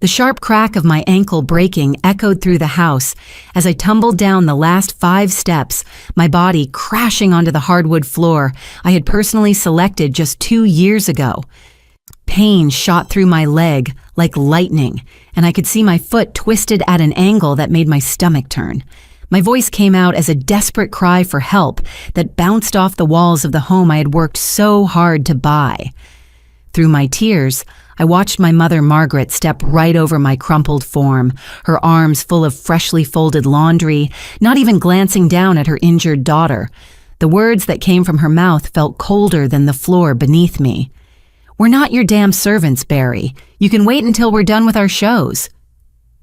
The sharp crack of my ankle breaking echoed through the house as I tumbled down the last 5 steps, my body crashing onto the hardwood floor I had personally selected just 2 years ago. Pain shot through my leg like lightning, and I could see my foot twisted at an angle that made my stomach turn. My voice came out as a desperate cry for help that bounced off the walls of the home I had worked so hard to buy. Through my tears, I watched my mother Margaret step right over my crumpled form, her arms full of freshly folded laundry, not even glancing down at her injured daughter. The words that came from her mouth felt colder than the floor beneath me. "We're not your damn servants, Barry. You can wait until we're done with our shows."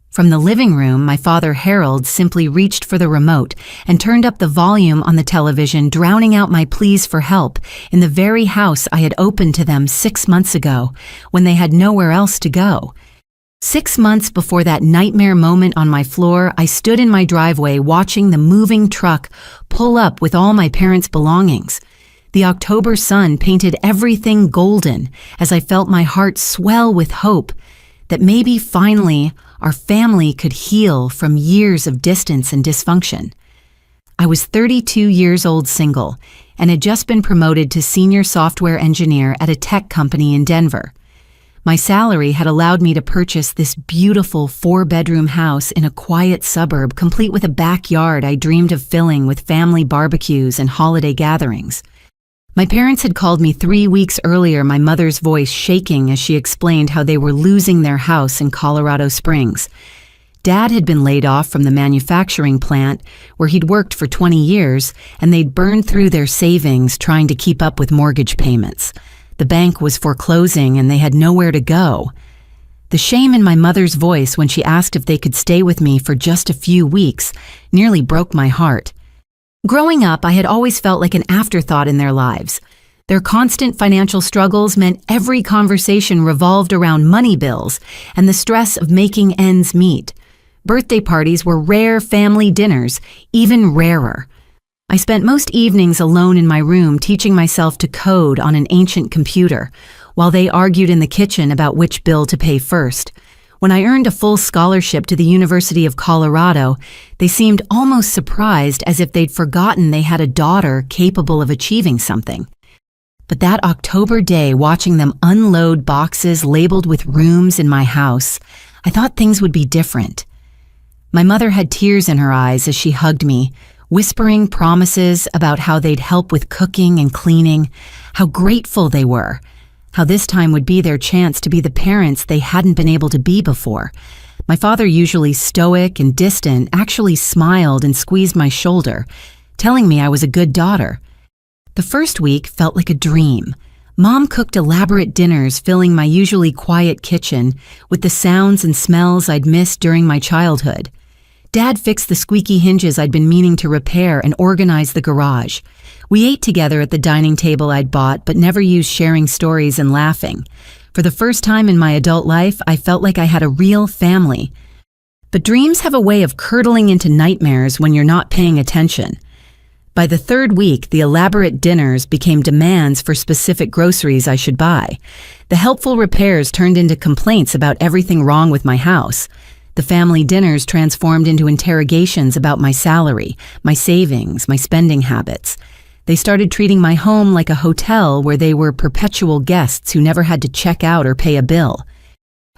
From the living room, my father Harold simply reached for the remote and turned up the volume on the television, drowning out my pleas for help in the very house I had opened to them 6 months ago, when they had nowhere else to go. 6 months before that nightmare moment on my floor, I stood in my driveway watching the moving truck pull up with all my parents' belongings. The October sun painted everything golden as I felt my heart swell with hope that maybe finally our family could heal from years of distance and dysfunction. I was 32 years old, single, and had just been promoted to senior software engineer at a tech company in Denver. My salary had allowed me to purchase this beautiful 4-bedroom house in a quiet suburb, complete with a backyard I dreamed of filling with family barbecues and holiday gatherings. My parents had called me 3 weeks earlier, my mother's voice shaking as she explained how they were losing their house in Colorado Springs. Dad had been laid off from the manufacturing plant where he'd worked for 20 years, and they'd burned through their savings trying to keep up with mortgage payments. The bank was foreclosing and they had nowhere to go. The shame in my mother's voice when she asked if they could stay with me for just a few weeks nearly broke my heart. Growing up, I had always felt like an afterthought in their lives. Their constant financial struggles meant every conversation revolved around money bills and the stress of making ends meet. Birthday parties were rare family dinners, even rarer. I spent most evenings alone in my room teaching myself to code on an ancient computer, while they argued in the kitchen about which bill to pay first. When I earned a full scholarship to the University of Colorado, they seemed almost surprised, as if they'd forgotten they had a daughter capable of achieving something. But that October day, watching them unload boxes labeled with rooms in my house, I thought things would be different. My mother had tears in her eyes as she hugged me, whispering promises about how they'd help with cooking and cleaning, how grateful they were, how this time would be their chance to be the parents they hadn't been able to be before. My father, usually stoic and distant, actually smiled and squeezed my shoulder, telling me I was a good daughter. The first week felt like a dream. Mom cooked elaborate dinners, filling my usually quiet kitchen with the sounds and smells I'd missed during my childhood. Dad fixed the squeaky hinges I'd been meaning to repair and organized the garage. We ate together at the dining table I'd bought, but never used sharing stories and laughing. For the first time in my adult life, I felt like I had a real family. But dreams have a way of curdling into nightmares when you're not paying attention. By the 3rd week, the elaborate dinners became demands for specific groceries I should buy. The helpful repairs turned into complaints about everything wrong with my house. The family dinners transformed into interrogations about my salary, my savings, my spending habits. They started treating my home like a hotel where they were perpetual guests who never had to check out or pay a bill.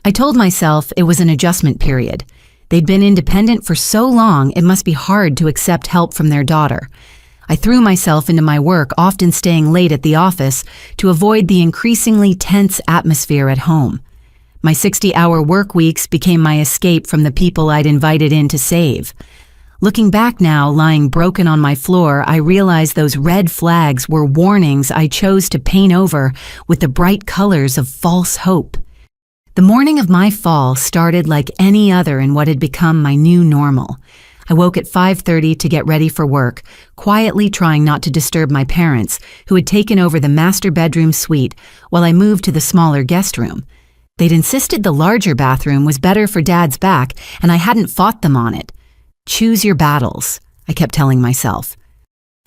I told myself it was an adjustment period. They'd been independent for so long, it must be hard to accept help from their daughter. I threw myself into my work, often staying late at the office to avoid the increasingly tense atmosphere at home. My 60-hour work weeks became my escape from the people I'd invited in to save. Looking back now, lying broken on my floor, I realized those red flags were warnings I chose to paint over with the bright colors of false hope. The morning of my fall started like any other in what had become my new normal. I woke at 5:30 to get ready for work, quietly trying not to disturb my parents, who had taken over the master bedroom suite while I moved to the smaller guest room. They'd insisted the larger bathroom was better for Dad's back, and I hadn't fought them on it. Choose your battles, I kept telling myself.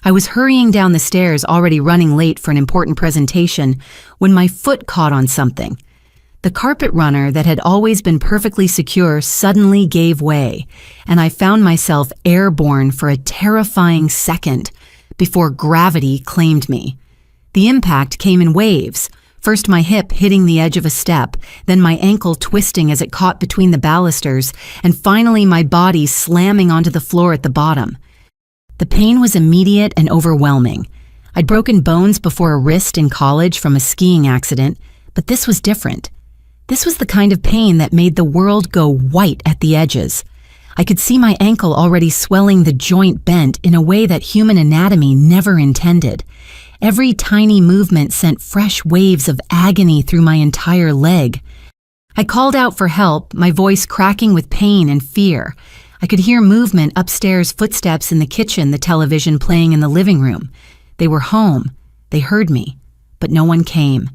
I was hurrying down the stairs, already running late for an important presentation, when my foot caught on something. The carpet runner that had always been perfectly secure suddenly gave way, and I found myself airborne for a terrifying second before gravity claimed me. The impact came in waves, first my hip hitting the edge of a step, then my ankle twisting as it caught between the balusters, and finally my body slamming onto the floor at the bottom. The pain was immediate and overwhelming. I'd broken bones before a wrist in college from a skiing accident, but this was different. This was the kind of pain that made the world go white at the edges. I could see my ankle already swelling, the joint bent in a way that human anatomy never intended. Every tiny movement sent fresh waves of agony through my entire leg. I called out for help, my voice cracking with pain and fear. I could hear movement upstairs, footsteps in the kitchen, the television playing in the living room. They were home. They heard me, but no one came.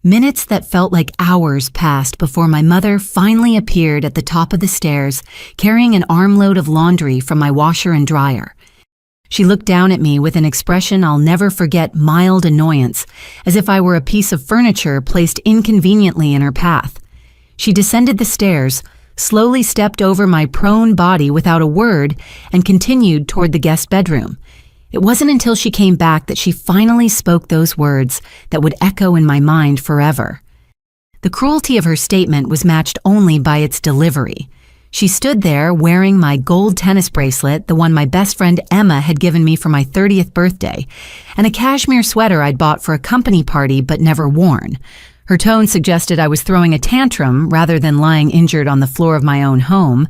Minutes that felt like hours passed before my mother finally appeared at the top of the stairs, carrying an armload of laundry from my washer and dryer. She looked down at me with an expression I'll never forget, mild annoyance, as if I were a piece of furniture placed inconveniently in her path. She descended the stairs, slowly stepped over my prone body without a word, and continued toward the guest bedroom. It wasn't until she came back that she finally spoke those words that would echo in my mind forever. The cruelty of her statement was matched only by its delivery. She stood there wearing my gold tennis bracelet, the one my best friend Emma had given me for my 30th birthday, and a cashmere sweater I'd bought for a company party but never worn. Her tone suggested I was throwing a tantrum rather than lying injured on the floor of my own home.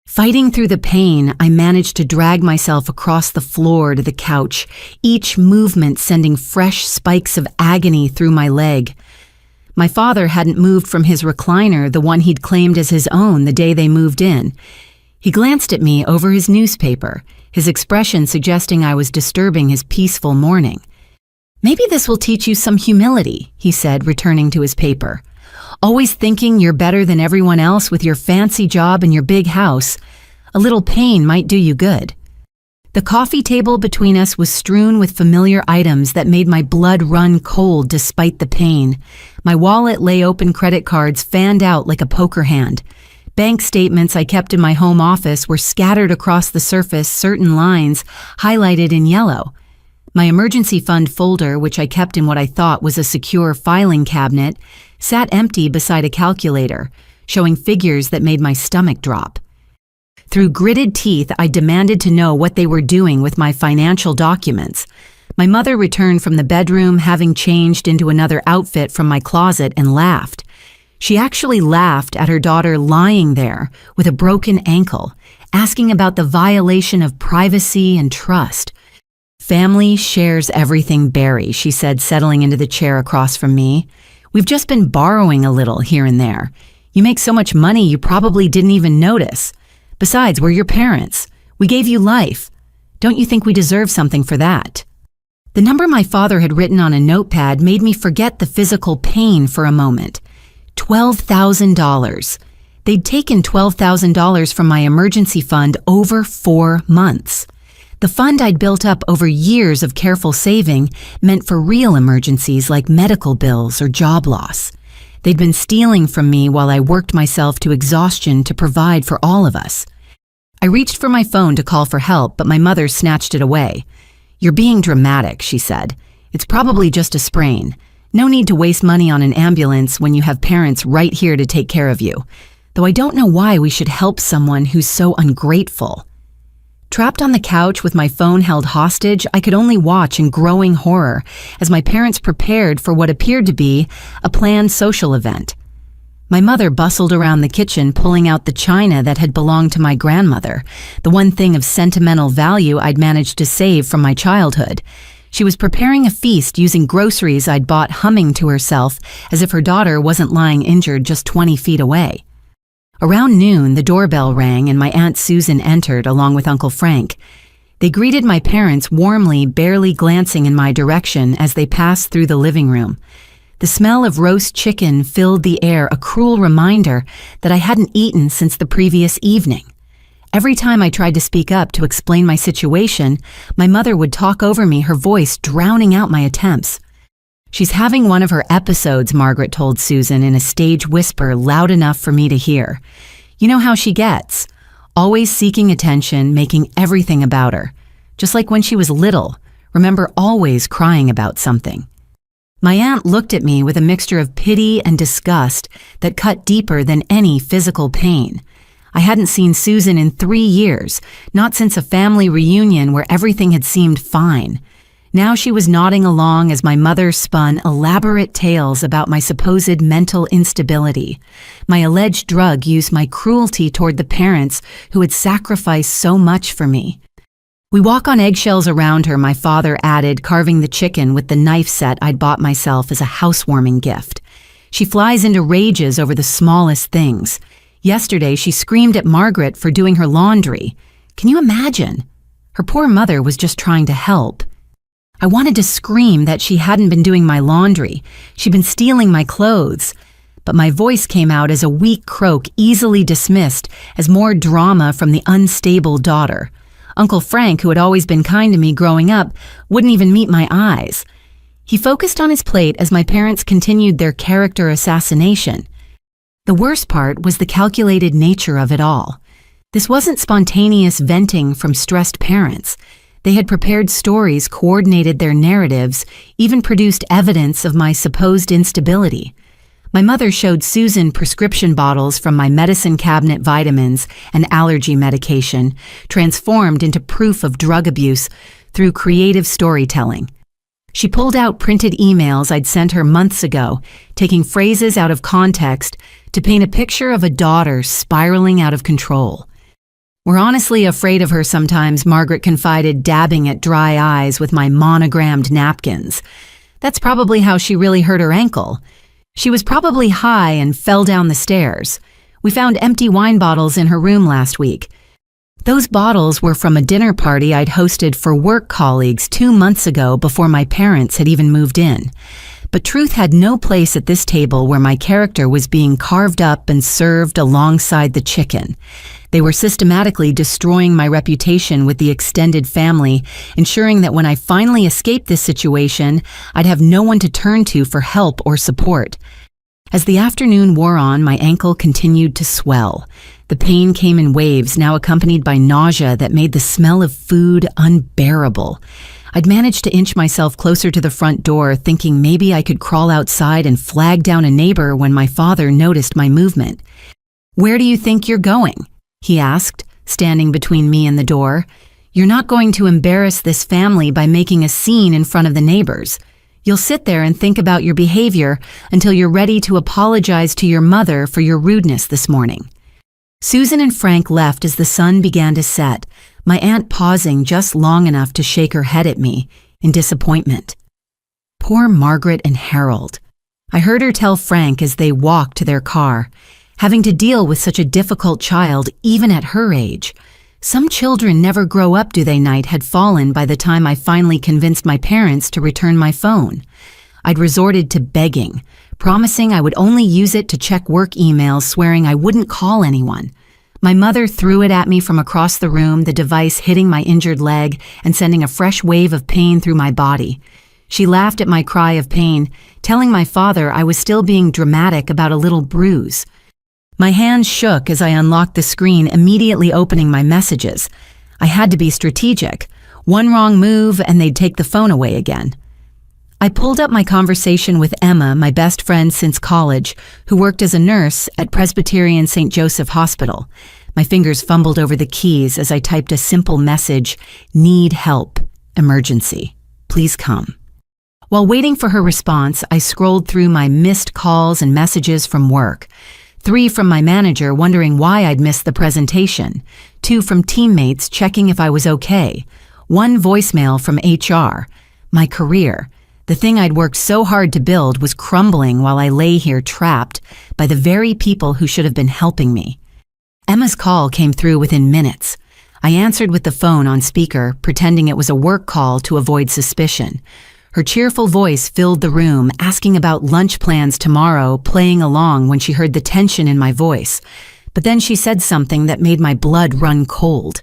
Fighting through the pain, I managed to drag myself across the floor to the couch, each movement sending fresh spikes of agony through my leg. My father hadn't moved from his recliner, the one he'd claimed as his own the day they moved in. He glanced at me over his newspaper, his expression suggesting I was disturbing his peaceful morning. "Maybe this will teach you some humility," he said, returning to his paper. "Always thinking you're better than everyone else with your fancy job and your big house. A little pain might do you good." The coffee table between us was strewn with familiar items that made my blood run cold despite the pain. My wallet lay open, credit cards fanned out like a poker hand. Bank statements I kept in my home office were scattered across the surface, certain lines highlighted in yellow. My emergency fund folder, which I kept in what I thought was a secure filing cabinet, sat empty beside a calculator, showing figures that made my stomach drop. Through gritted teeth, I demanded to know what they were doing with my financial documents. My mother returned from the bedroom, having changed into another outfit from my closet, and laughed. She actually laughed at her daughter lying there with a broken ankle, asking about the violation of privacy and trust. "Family shares everything, Barry," she said, settling into the chair across from me. "We've just been borrowing a little here and there. You make so much money you probably didn't even notice. Besides, we're your parents. We gave you life. Don't you think we deserve something for that?" The number my father had written on a notepad made me forget the physical pain for a moment. $12,000. They'd taken $12,000 from my emergency fund over 4 months. The fund I'd built up over years of careful saving meant for real emergencies like medical bills or job loss. They'd been stealing from me while I worked myself to exhaustion to provide for all of us. I reached for my phone to call for help, but my mother snatched it away. "You're being dramatic," she said. "It's probably just a sprain. No need to waste money on an ambulance when you have parents right here to take care of you. Though I don't know why we should help someone who's so ungrateful." Trapped on the couch with my phone held hostage, I could only watch in growing horror as my parents prepared for what appeared to be a planned social event. My mother bustled around the kitchen, pulling out the china that had belonged to my grandmother, the one thing of sentimental value I'd managed to save from my childhood. She was preparing a feast using groceries I'd bought, humming to herself as if her daughter wasn't lying injured just 20 feet away. Around noon, the doorbell rang and my Aunt Susan entered along with Uncle Frank. They greeted my parents warmly, barely glancing in my direction as they passed through the living room. The smell of roast chicken filled the air, a cruel reminder that I hadn't eaten since the previous evening. Every time I tried to speak up to explain my situation, my mother would talk over me, her voice drowning out my attempts. "She's having one of her episodes," Margaret told Susan in a stage whisper loud enough for me to hear. "You know how she gets. Always seeking attention, making everything about her. Just like when she was little. Remember, always crying about something." My aunt looked at me with a mixture of pity and disgust that cut deeper than any physical pain. I hadn't seen Susan in 3 years, not since a family reunion where everything had seemed fine. Now she was nodding along as my mother spun elaborate tales about my supposed mental instability, my alleged drug use, my cruelty toward the parents who had sacrificed so much for me. "We walk on eggshells around her," my father added, carving the chicken with the knife set I'd bought myself as a housewarming gift. "She flies into rages over the smallest things. Yesterday, she screamed at Margaret for doing her laundry. Can you imagine? Her poor mother was just trying to help. I wanted to scream that she hadn't been doing my laundry. She'd been stealing my clothes. But my voice came out as a weak croak easily dismissed as more drama from the unstable daughter. Uncle Frank, who had always been kind to me growing up, wouldn't even meet my eyes. He focused on his plate as my parents continued their character assassination. The worst part was the calculated nature of it all. This wasn't spontaneous venting from stressed parents. They had prepared stories, coordinated their narratives, even produced evidence of my supposed instability. My mother showed Susan prescription bottles from my medicine cabinet, vitamins and allergy medication, transformed into proof of drug abuse through creative storytelling. She pulled out printed emails I'd sent her months ago, taking phrases out of context to paint a picture of a daughter spiraling out of control. "We're honestly afraid of her sometimes," Margaret confided, dabbing at dry eyes with my monogrammed napkins. "That's probably how she really hurt her ankle. She was probably high and fell down the stairs. We found empty wine bottles in her room last week. Those bottles were from a dinner party I'd hosted for work colleagues 2 months ago before my parents had even moved in. But truth had no place at this table where my character was being carved up and served alongside the chicken. They were systematically destroying my reputation with the extended family, ensuring that when I finally escaped this situation, I'd have no one to turn to for help or support. As the afternoon wore on, my ankle continued to swell. The pain came in waves, now accompanied by nausea that made the smell of food unbearable. I'd managed to inch myself closer to the front door, thinking maybe I could crawl outside and flag down a neighbor when my father noticed my movement. "Where do you think you're going?" he asked, standing between me and the door. "You're not going to embarrass this family by making a scene in front of the neighbors. You'll sit there and think about your behavior until you're ready to apologize to your mother for your rudeness this morning." Susan and Frank left as the sun began to set, my aunt pausing just long enough to shake her head at me in disappointment. Poor Margaret and Harold. I heard her tell Frank as they walked to their car, having to deal with such a difficult child even at her age. Some children never grow up, do they? Night had fallen by the time I finally convinced my parents to return my phone. I'd resorted to begging, promising I would only use it to check work emails, swearing I wouldn't call anyone. My mother threw it at me from across the room, the device hitting my injured leg and sending a fresh wave of pain through my body. She laughed at my cry of pain, telling my father I was still being dramatic about a little bruise. My hands shook as I unlocked the screen, immediately opening my messages. I had to be strategic. One wrong move and they'd take the phone away again. I pulled up my conversation with Emma, my best friend since college, who worked as a nurse at Presbyterian St. Joseph Hospital. My fingers fumbled over the keys as I typed a simple message: "Need help. Emergency. Please come." While waiting for her response, I scrolled through my missed calls and messages from work. 3 from my manager wondering why I'd missed the presentation. 2 from teammates checking if I was okay. 1 voicemail from HR. My career, the thing I'd worked so hard to build, was crumbling while I lay here trapped by the very people who should have been helping me. Emma's call came through within minutes. I answered with the phone on speaker, pretending it was a work call to avoid suspicion. Her cheerful voice filled the room, asking about lunch plans tomorrow, playing along when she heard the tension in my voice. But then she said something that made my blood run cold.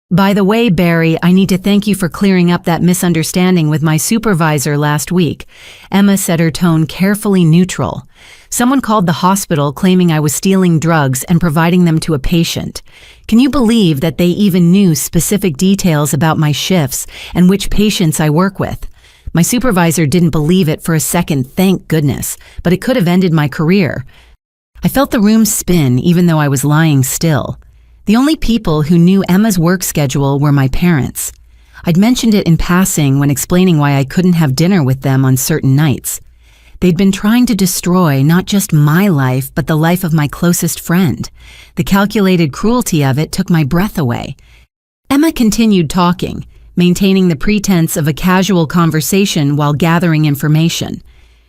By the way, Barry, I need to thank you for clearing up that misunderstanding with my supervisor last week. Emma said, her tone carefully neutral. Someone called the hospital claiming I was stealing drugs and providing them to a patient. Can you believe that they even knew specific details about my shifts and which patients I work with? My supervisor didn't believe it for a second, thank goodness, but it could have ended my career. I felt the room spin even though I was lying still. The only people who knew Emma's work schedule were my parents. I'd mentioned it in passing when explaining why I couldn't have dinner with them on certain nights. They'd been trying to destroy not just my life, but the life of my closest friend. The calculated cruelty of it took my breath away. Emma continued talking, maintaining the pretense of a casual conversation while gathering information.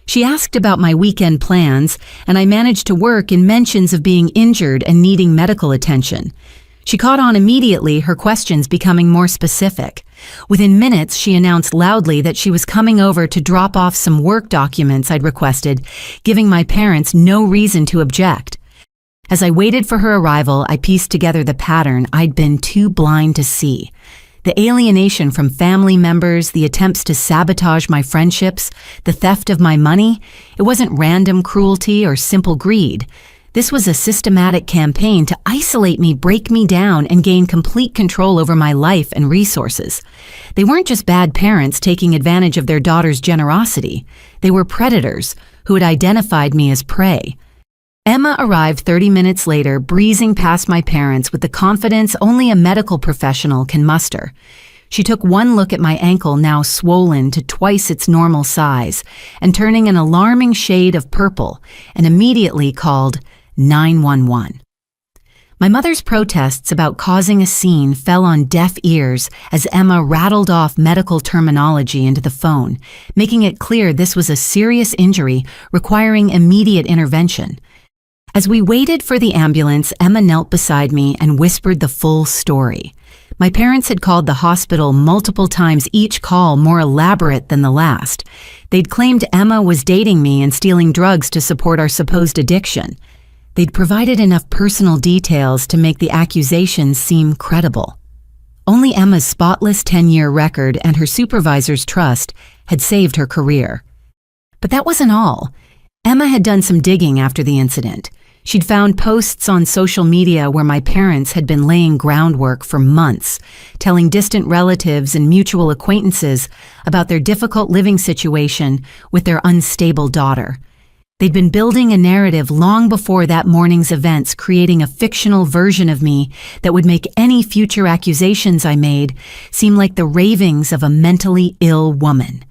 She asked about my weekend plans, and I managed to work in mentions of being injured and needing medical attention. She caught on immediately, her questions becoming more specific. Within minutes, she announced loudly that she was coming over to drop off some work documents I'd requested, giving my parents no reason to object. As I waited for her arrival, I pieced together the pattern I'd been too blind to see. The alienation from family members, the attempts to sabotage my friendships, the theft of my money, it wasn't random cruelty or simple greed. This was a systematic campaign to isolate me, break me down, and gain complete control over my life and resources. They weren't just bad parents taking advantage of their daughter's generosity. They were predators who had identified me as prey. Emma arrived 30 minutes later, breezing past my parents with the confidence only a medical professional can muster. She took one look at my ankle, now swollen to twice its normal size, and turning an alarming shade of purple, and immediately called 911. My mother's protests about causing a scene fell on deaf ears as Emma rattled off medical terminology into the phone, making it clear this was a serious injury requiring immediate intervention. As we waited for the ambulance, Emma knelt beside me and whispered the full story. My parents had called the hospital multiple times, each call more elaborate than the last. They'd claimed Emma was dating me and stealing drugs to support our supposed addiction. They'd provided enough personal details to make the accusations seem credible. Only Emma's spotless 10-year record and her supervisor's trust had saved her career. But that wasn't all. Emma had done some digging after the incident. She'd found posts on social media where my parents had been laying groundwork for months, telling distant relatives and mutual acquaintances about their difficult living situation with their unstable daughter. They'd been building a narrative long before that morning's events, creating a fictional version of me that would make any future accusations I made seem like the ravings of a mentally ill woman.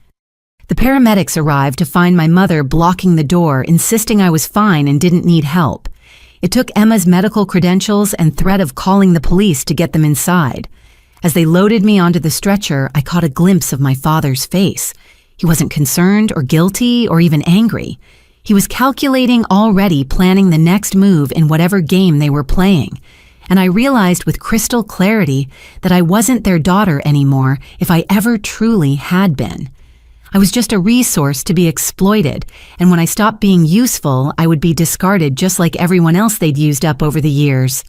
The paramedics arrived to find my mother blocking the door, insisting I was fine and didn't need help. It took Emma's medical credentials and threat of calling the police to get them inside. As they loaded me onto the stretcher, I caught a glimpse of my father's face. He wasn't concerned or guilty or even angry. He was calculating already, planning the next move in whatever game they were playing. And I realized with crystal clarity that I wasn't their daughter anymore if I ever truly had been. I was just a resource to be exploited, and when I stopped being useful, I would be discarded just like everyone else they'd used up over the years.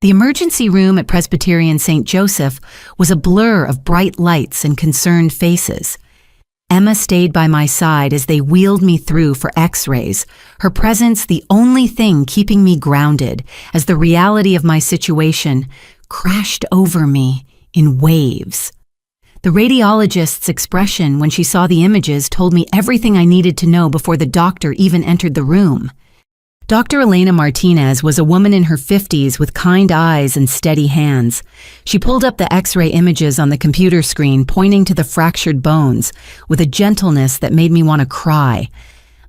The emergency room at Presbyterian St. Joseph was a blur of bright lights and concerned faces. Emma stayed by my side as they wheeled me through for x-rays, her presence the only thing keeping me grounded as the reality of my situation crashed over me in waves. The radiologist's expression when she saw the images told me everything I needed to know before the doctor even entered the room. Dr. Elena Martinez was a woman in her 50s with kind eyes and steady hands. She pulled up the X-ray images on the computer screen, pointing to the fractured bones with a gentleness that made me want to cry.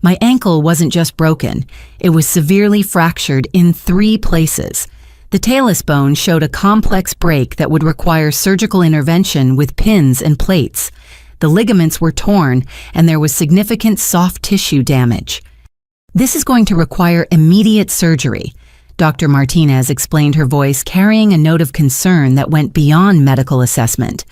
My ankle wasn't just broken, it was severely fractured in 3 places. The talus bone showed a complex break that would require surgical intervention with pins and plates. The ligaments were torn, and there was significant soft tissue damage. "This is going to require immediate surgery," Dr. Martinez explained, her voice carrying a note of concern that went beyond medical assessment.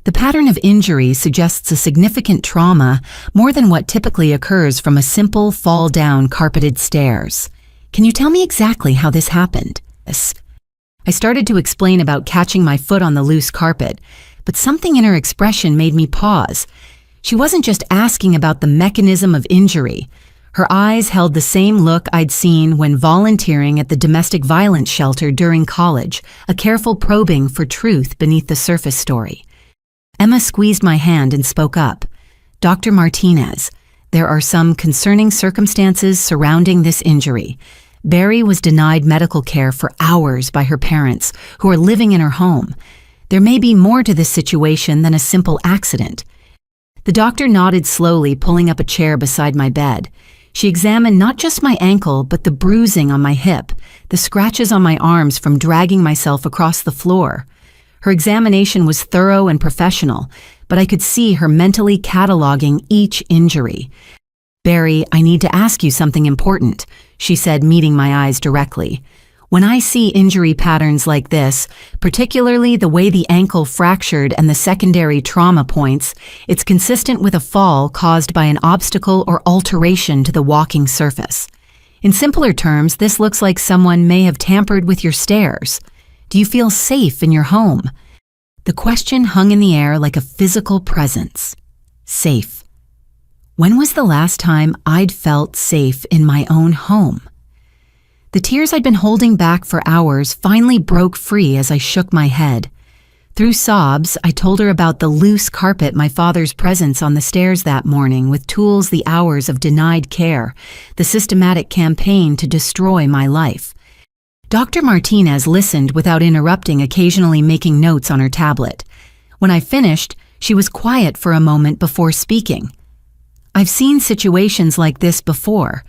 The pattern of injury suggests a significant trauma, more than what typically occurs from a simple fall down carpeted stairs. "Can you tell me exactly how this happened?" I started to explain about catching my foot on the loose carpet, but something in her expression made me pause. She wasn't just asking about the mechanism of injury. Her eyes held the same look I'd seen when volunteering at the domestic violence shelter during college, a careful probing for truth beneath the surface story. Emma squeezed my hand and spoke up. "Dr. Martinez, there are some concerning circumstances surrounding this injury. Barry was denied medical care for hours by her parents, who are living in her home. There may be more to this situation than a simple accident." The doctor nodded slowly, pulling up a chair beside my bed. She examined not just my ankle, but the bruising on my hip, the scratches on my arms from dragging myself across the floor. Her examination was thorough and professional, but I could see her mentally cataloging each injury. "Barry, I need to ask you something important," she said, meeting my eyes directly. "When I see injury patterns like this, particularly the way the ankle fractured and the secondary trauma points, it's consistent with a fall caused by an obstacle or alteration to the walking surface. In simpler terms, this looks like someone may have tampered with your stairs. Do you feel safe in your home?" The question hung in the air like a physical presence. Safe. When was the last time I'd felt safe in my own home? The tears I'd been holding back for hours finally broke free as I shook my head. Through sobs, I told her about the loose carpet, my father's presence on the stairs that morning with tools, the hours of denied care, the systematic campaign to destroy my life. Dr. Martinez listened without interrupting, occasionally making notes on her tablet. When I finished, she was quiet for a moment before speaking. "I've seen situations like this before.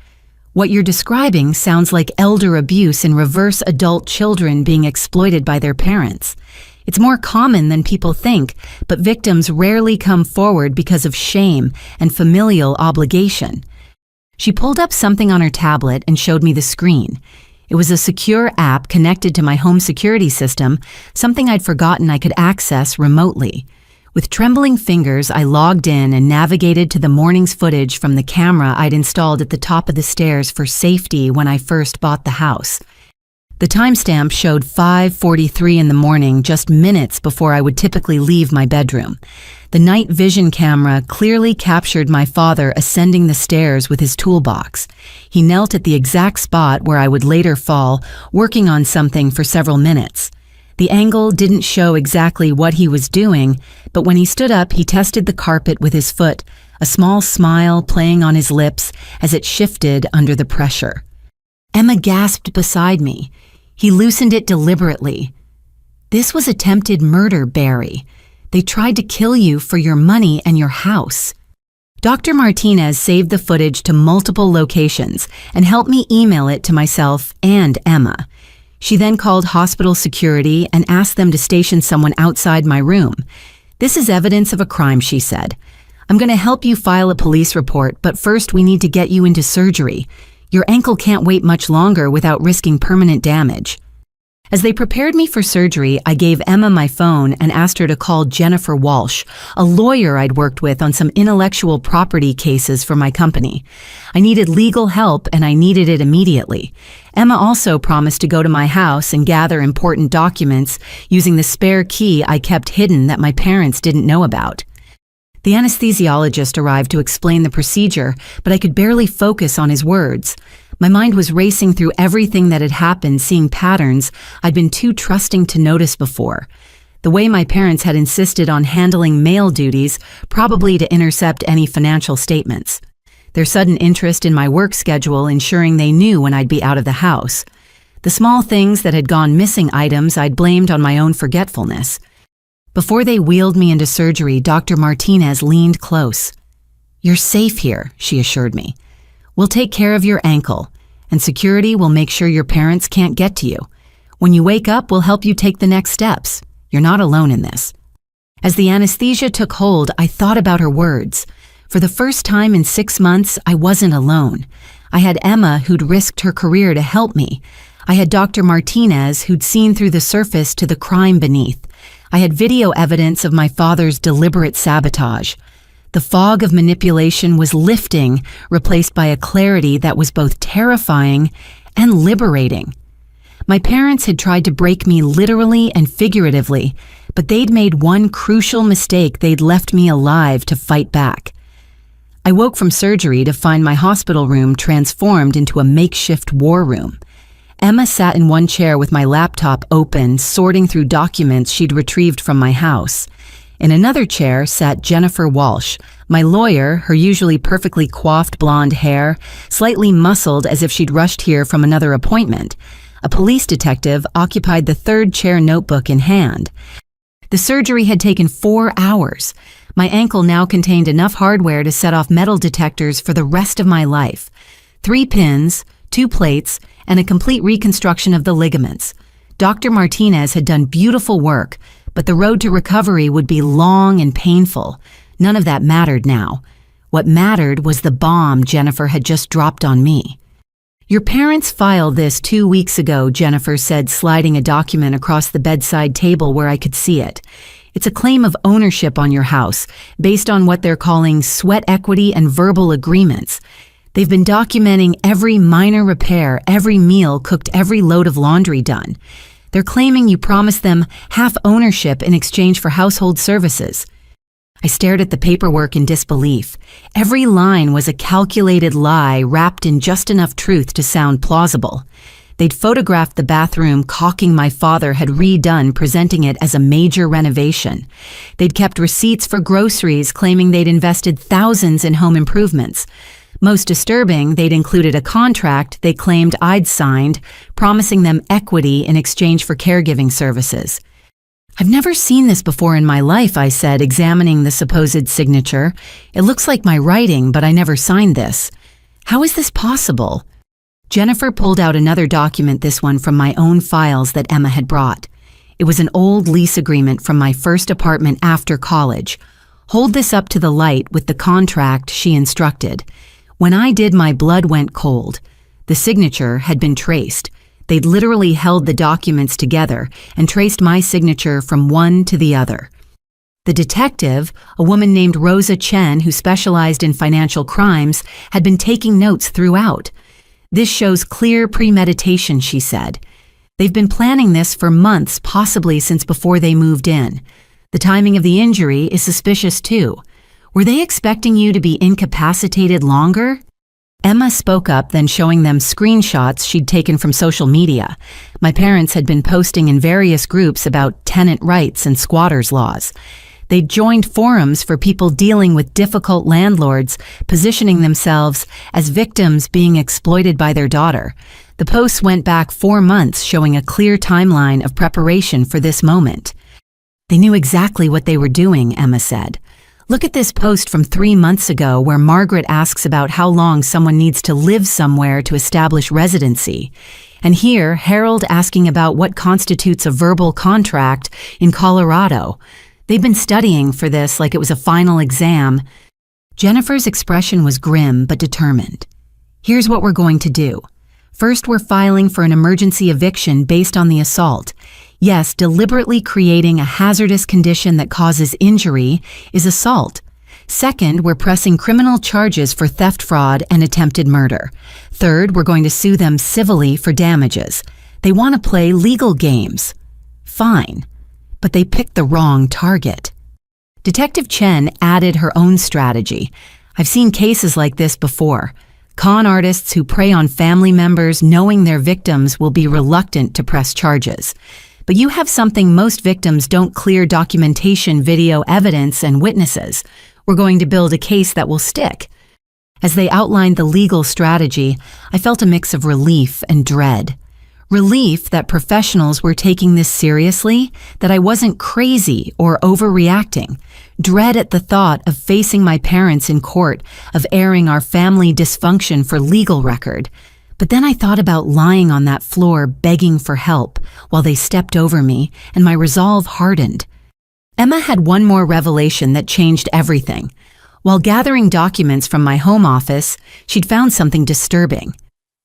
What you're describing sounds like elder abuse in reverse, adult children being exploited by their parents. It's more common than people think, but victims rarely come forward because of shame and familial obligation." She pulled up something on her tablet and showed me the screen. It was a secure app connected to my home security system, something I'd forgotten I could access remotely. With trembling fingers, I logged in and navigated to the morning's footage from the camera I'd installed at the top of the stairs for safety when I first bought the house. The timestamp showed 5:43 in the morning, just minutes before I would typically leave my bedroom. The night vision camera clearly captured my father ascending the stairs with his toolbox. He knelt at the exact spot where I would later fall, working on something for several minutes. The angle didn't show exactly what he was doing, but when he stood up, he tested the carpet with his foot, a small smile playing on his lips as it shifted under the pressure. Emma gasped beside me. He loosened it deliberately. "This was attempted murder, Barry. They tried to kill you for your money and your house." Dr. Martinez saved the footage to multiple locations and helped me email it to myself and Emma. She then called hospital security and asked them to station someone outside my room. "This is evidence of a crime," she said. "I'm going to help you file a police report, but first we need to get you into surgery. Your ankle can't wait much longer without risking permanent damage." As they prepared me for surgery, I gave Emma my phone and asked her to call Jennifer Walsh, a lawyer I'd worked with on some intellectual property cases for my company. I needed legal help and I needed it immediately. Emma also promised to go to my house and gather important documents using the spare key I kept hidden that my parents didn't know about. The anesthesiologist arrived to explain the procedure, but I could barely focus on his words. My mind was racing through everything that had happened, seeing patterns I'd been too trusting to notice before. The way my parents had insisted on handling mail duties, probably to intercept any financial statements. Their sudden interest in my work schedule, ensuring they knew when I'd be out of the house. The small things that had gone missing, items I'd blamed on my own forgetfulness. Before they wheeled me into surgery, Dr. Martinez leaned close. "You're safe here," she assured me. "We'll take care of your ankle, and security will make sure your parents can't get to you. When you wake up, we'll help you take the next steps. You're not alone in this." As the anesthesia took hold, I thought about her words. For the first time in 6 months, I wasn't alone. I had Emma, who'd risked her career to help me. I had Dr. Martinez, who'd seen through the surface to the crime beneath. I had video evidence of my father's deliberate sabotage. The fog of manipulation was lifting, replaced by a clarity that was both terrifying and liberating. My parents had tried to break me literally and figuratively, but they'd made one crucial mistake. They'd left me alive to fight back. I woke from surgery to find my hospital room transformed into a makeshift war room. Emma sat in one chair with my laptop open, sorting through documents she'd retrieved from my house. In another chair sat Jennifer Walsh, my lawyer, her usually perfectly coiffed blonde hair, slightly muscled as if she'd rushed here from another appointment. A police detective occupied the third chair, notebook in hand. The surgery had taken 4 hours. My ankle now contained enough hardware to set off metal detectors for the rest of my life. 3 pins, 2 plates, and a complete reconstruction of the ligaments. Dr. Martinez had done beautiful work, but the road to recovery would be long and painful. None of that mattered now. What mattered was the bomb Jennifer had just dropped on me. "Your parents filed this 2 weeks ago," Jennifer said, sliding a document across the bedside table where I could see it. "It's a claim of ownership on your house, based on what they're calling sweat equity and verbal agreements. They've been documenting every minor repair, every meal cooked, every load of laundry done. They're claiming you promised them half ownership in exchange for household services." I stared at the paperwork in disbelief. Every line was a calculated lie wrapped in just enough truth to sound plausible. They'd photographed the bathroom caulking my father had redone, presenting it as a major renovation. They'd kept receipts for groceries, claiming they'd invested thousands in home improvements. Most disturbing, they'd included a contract they claimed I'd signed, promising them equity in exchange for caregiving services. "I've never seen this before in my life," I said, examining the supposed signature. "It looks like my writing, but I never signed this. How is this possible?" Jennifer pulled out another document, this one from my own files that Emma had brought. It was an old lease agreement from my first apartment after college. "Hold this up to the light with the contract," she instructed. When I did, my blood went cold. The signature had been traced. They'd literally held the documents together and traced my signature from one to the other. The detective, a woman named Rosa Chen who specialized in financial crimes, had been taking notes throughout. "This shows clear premeditation," she said. "They've been planning this for months, possibly since before they moved in. The timing of the injury is suspicious too. Were they expecting you to be incapacitated longer?" Emma spoke up, then showing them screenshots she'd taken from social media. My parents had been posting in various groups about tenant rights and squatters' laws. They'd joined forums for people dealing with difficult landlords, positioning themselves as victims being exploited by their daughter. The posts went back 4 months, showing a clear timeline of preparation for this moment. "They knew exactly what they were doing," Emma said. "Look at this post from 3 months ago where Margaret asks about how long someone needs to live somewhere to establish residency. And here, Harold asking about what constitutes a verbal contract in Colorado. They've been studying for this like it was a final exam." Jennifer's expression was grim but determined. "Here's what we're going to do. First, we're filing for an emergency eviction based on the assault. Yes, deliberately creating a hazardous condition that causes injury is assault. Second, we're pressing criminal charges for theft, fraud, and attempted murder. Third, we're going to sue them civilly for damages. They want to play legal games. Fine, but they picked the wrong target." Detective Chen added her own strategy. "I've seen cases like this before. Con artists who prey on family members knowing their victims will be reluctant to press charges. But you have something most victims don't: clear documentation, video evidence, and witnesses. We're going to build a case that will stick." As they outlined the legal strategy, I felt a mix of relief and dread. Relief that professionals were taking this seriously, that I wasn't crazy or overreacting. Dread at the thought of facing my parents in court, of airing our family dysfunction for legal record. But then I thought about lying on that floor begging for help while they stepped over me, and my resolve hardened. Emma had one more revelation that changed everything. While gathering documents from my home office, she'd found something disturbing.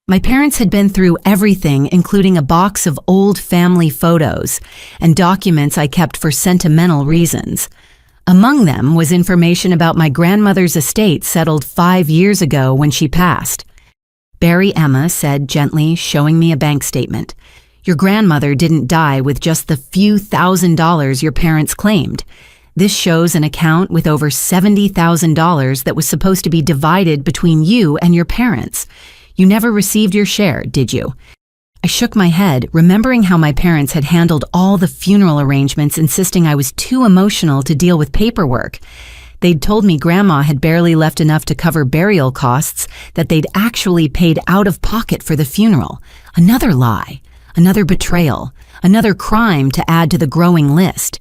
My parents had been through everything, including a box of old family photos and documents I kept for sentimental reasons. Among them was information about my grandmother's estate settled 5 years ago when she passed. "Barry," Emma said gently, showing me a bank statement. Your grandmother didn't die with just the few $1,000s your parents claimed. This shows an account with over $70,000 that was supposed to be divided between you and your parents. You never received your share, did you? I shook my head, remembering how my parents had handled all the funeral arrangements, insisting I was too emotional to deal with paperwork. They'd told me Grandma had barely left enough to cover burial costs, that they'd actually paid out of pocket for the funeral. Another lie, another betrayal, another crime to add to the growing list.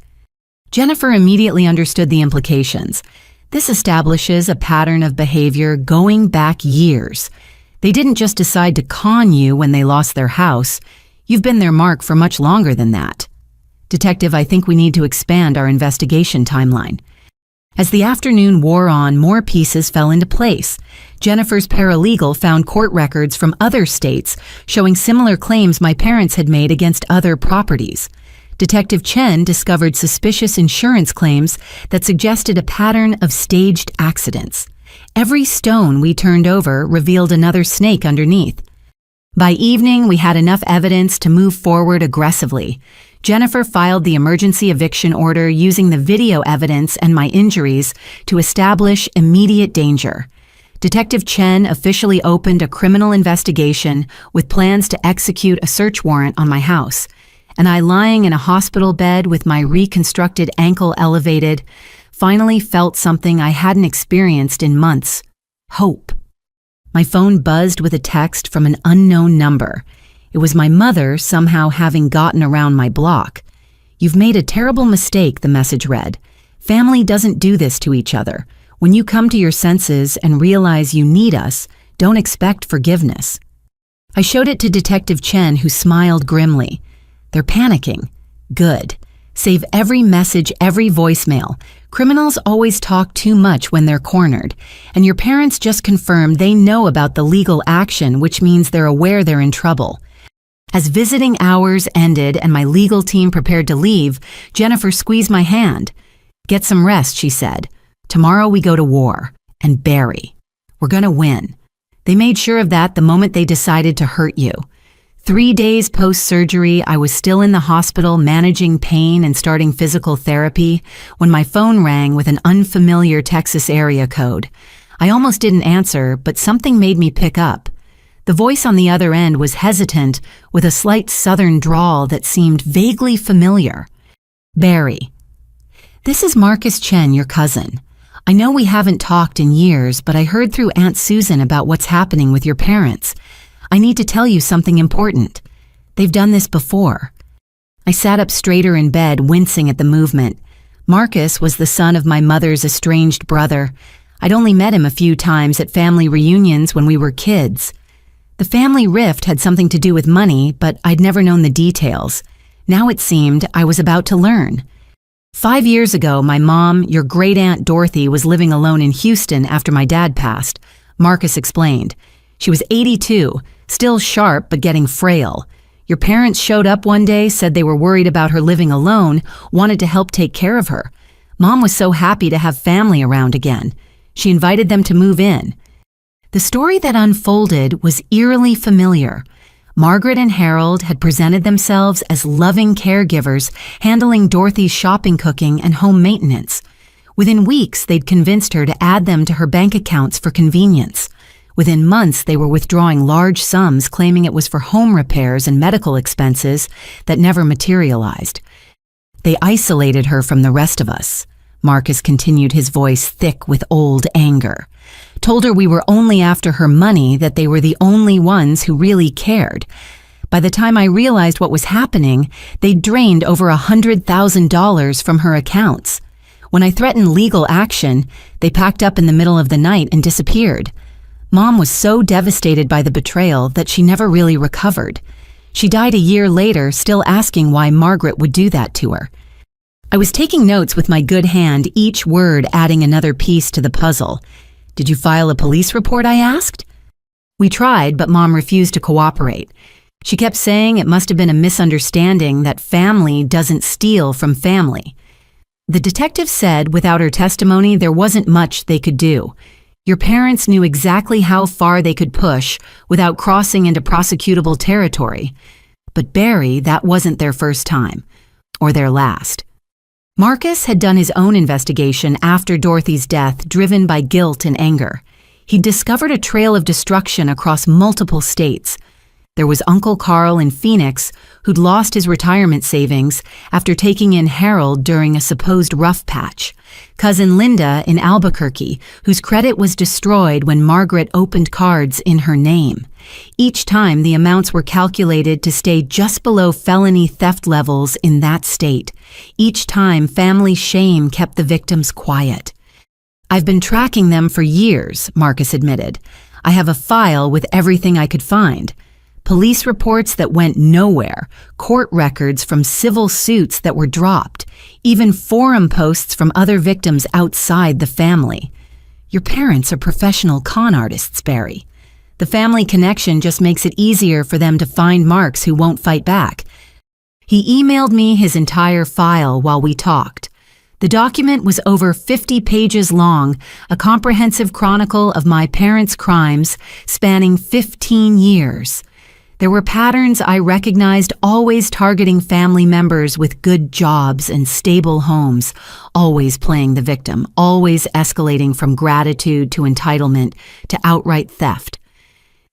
Jennifer immediately understood the implications. This establishes a pattern of behavior going back years. They didn't just decide to con you when they lost their house. You've been their mark for much longer than that. Detective, I think we need to expand our investigation timeline. As the afternoon wore on, more pieces fell into place. Jennifer's paralegal found court records from other states showing similar claims my parents had made against other properties. Detective Chen discovered suspicious insurance claims that suggested a pattern of staged accidents. Every stone we turned over revealed another snake underneath. By evening, we had enough evidence to move forward aggressively. Jennifer filed the emergency eviction order using the video evidence and my injuries to establish immediate danger. Detective Chen officially opened a criminal investigation with plans to execute a search warrant on my house. And I, lying in a hospital bed with my reconstructed ankle elevated, finally felt something I hadn't experienced in months: hope. My phone buzzed with a text from an unknown number. It was my mother somehow having gotten around my block. "You've made a terrible mistake," the message read. "Family doesn't do this to each other. When you come to your senses and realize you need us, don't expect forgiveness." I showed it to Detective Chen, who smiled grimly. "They're panicking. Good. Save every message, every voicemail. Criminals always talk too much when they're cornered. And your parents just confirmed they know about the legal action, which means they're aware they're in trouble." As visiting hours ended and my legal team prepared to leave, Jennifer squeezed my hand. "Get some rest," she said. "Tomorrow we go to war. And bury. We're gonna win." They made sure of that the moment they decided to hurt you. 3 days post-surgery, I was still in the hospital managing pain and starting physical therapy when my phone rang with an unfamiliar Texas area code. I almost didn't answer, but something made me pick up. The voice on the other end was hesitant, with a slight southern drawl that seemed vaguely familiar. "Barry. This is Marcus Chen, your cousin. I know we haven't talked in years, but I heard through Aunt Susan about what's happening with your parents. I need to tell you something important. They've done this before." I sat up straighter in bed, wincing at the movement. Marcus was the son of my mother's estranged brother. I'd only met him a few times at family reunions when we were kids. The family rift had something to do with money, but I'd never known the details. Now it seemed I was about to learn. 5 years ago, my mom, your great-aunt Dorothy, was living alone in Houston after my dad passed. Marcus explained. She was 82, still sharp but getting frail. Your parents showed up one day, said they were worried about her living alone, wanted to help take care of her. Mom was so happy to have family around again. She invited them to move in. The story that unfolded was eerily familiar. Margaret and Harold had presented themselves as loving caregivers, handling Dorothy's shopping, cooking, and home maintenance. Within weeks, they'd convinced her to add them to her bank accounts for convenience. Within months, they were withdrawing large sums, claiming it was for home repairs and medical expenses that never materialized. They isolated her from the rest of us. Marcus continued, his voice thick with old anger. Told her we were only after her money, that they were the only ones who really cared. By the time I realized what was happening, they'd drained over $100,000 from her accounts. When I threatened legal action, they packed up in the middle of the night and disappeared. Mom was so devastated by the betrayal that she never really recovered. She died a year later, still asking why Margaret would do that to her. I was taking notes with my good hand, each word adding another piece to the puzzle. "Did you file a police report?" I asked. We tried, but Mom refused to cooperate. She kept saying it must have been a misunderstanding, that family doesn't steal from family. The detective said without her testimony, there wasn't much they could do. Your parents knew exactly how far they could push without crossing into prosecutable territory. But Barry, that wasn't their first time. Or their last. Marcus had done his own investigation after Dorothy's death, driven by guilt and anger. He'd discovered a trail of destruction across multiple states. There was Uncle Carl in Phoenix, who'd lost his retirement savings after taking in Harold during a supposed rough patch. Cousin Linda in Albuquerque, whose credit was destroyed when Margaret opened cards in her name. Each time, the amounts were calculated to stay just below felony theft levels in that state. Each time, family shame kept the victims quiet. "I've been tracking them for years," Marcus admitted. "I have a file with everything I could find. Police reports that went nowhere, court records from civil suits that were dropped, even forum posts from other victims outside the family. Your parents are professional con artists, Barry. The family connection just makes it easier for them to find marks who won't fight back." He emailed me his entire file while we talked. The document was over 50 pages long, a comprehensive chronicle of my parents' crimes spanning 15 years. There were patterns I recognized, always targeting family members with good jobs and stable homes, always playing the victim, always escalating from gratitude to entitlement to outright theft.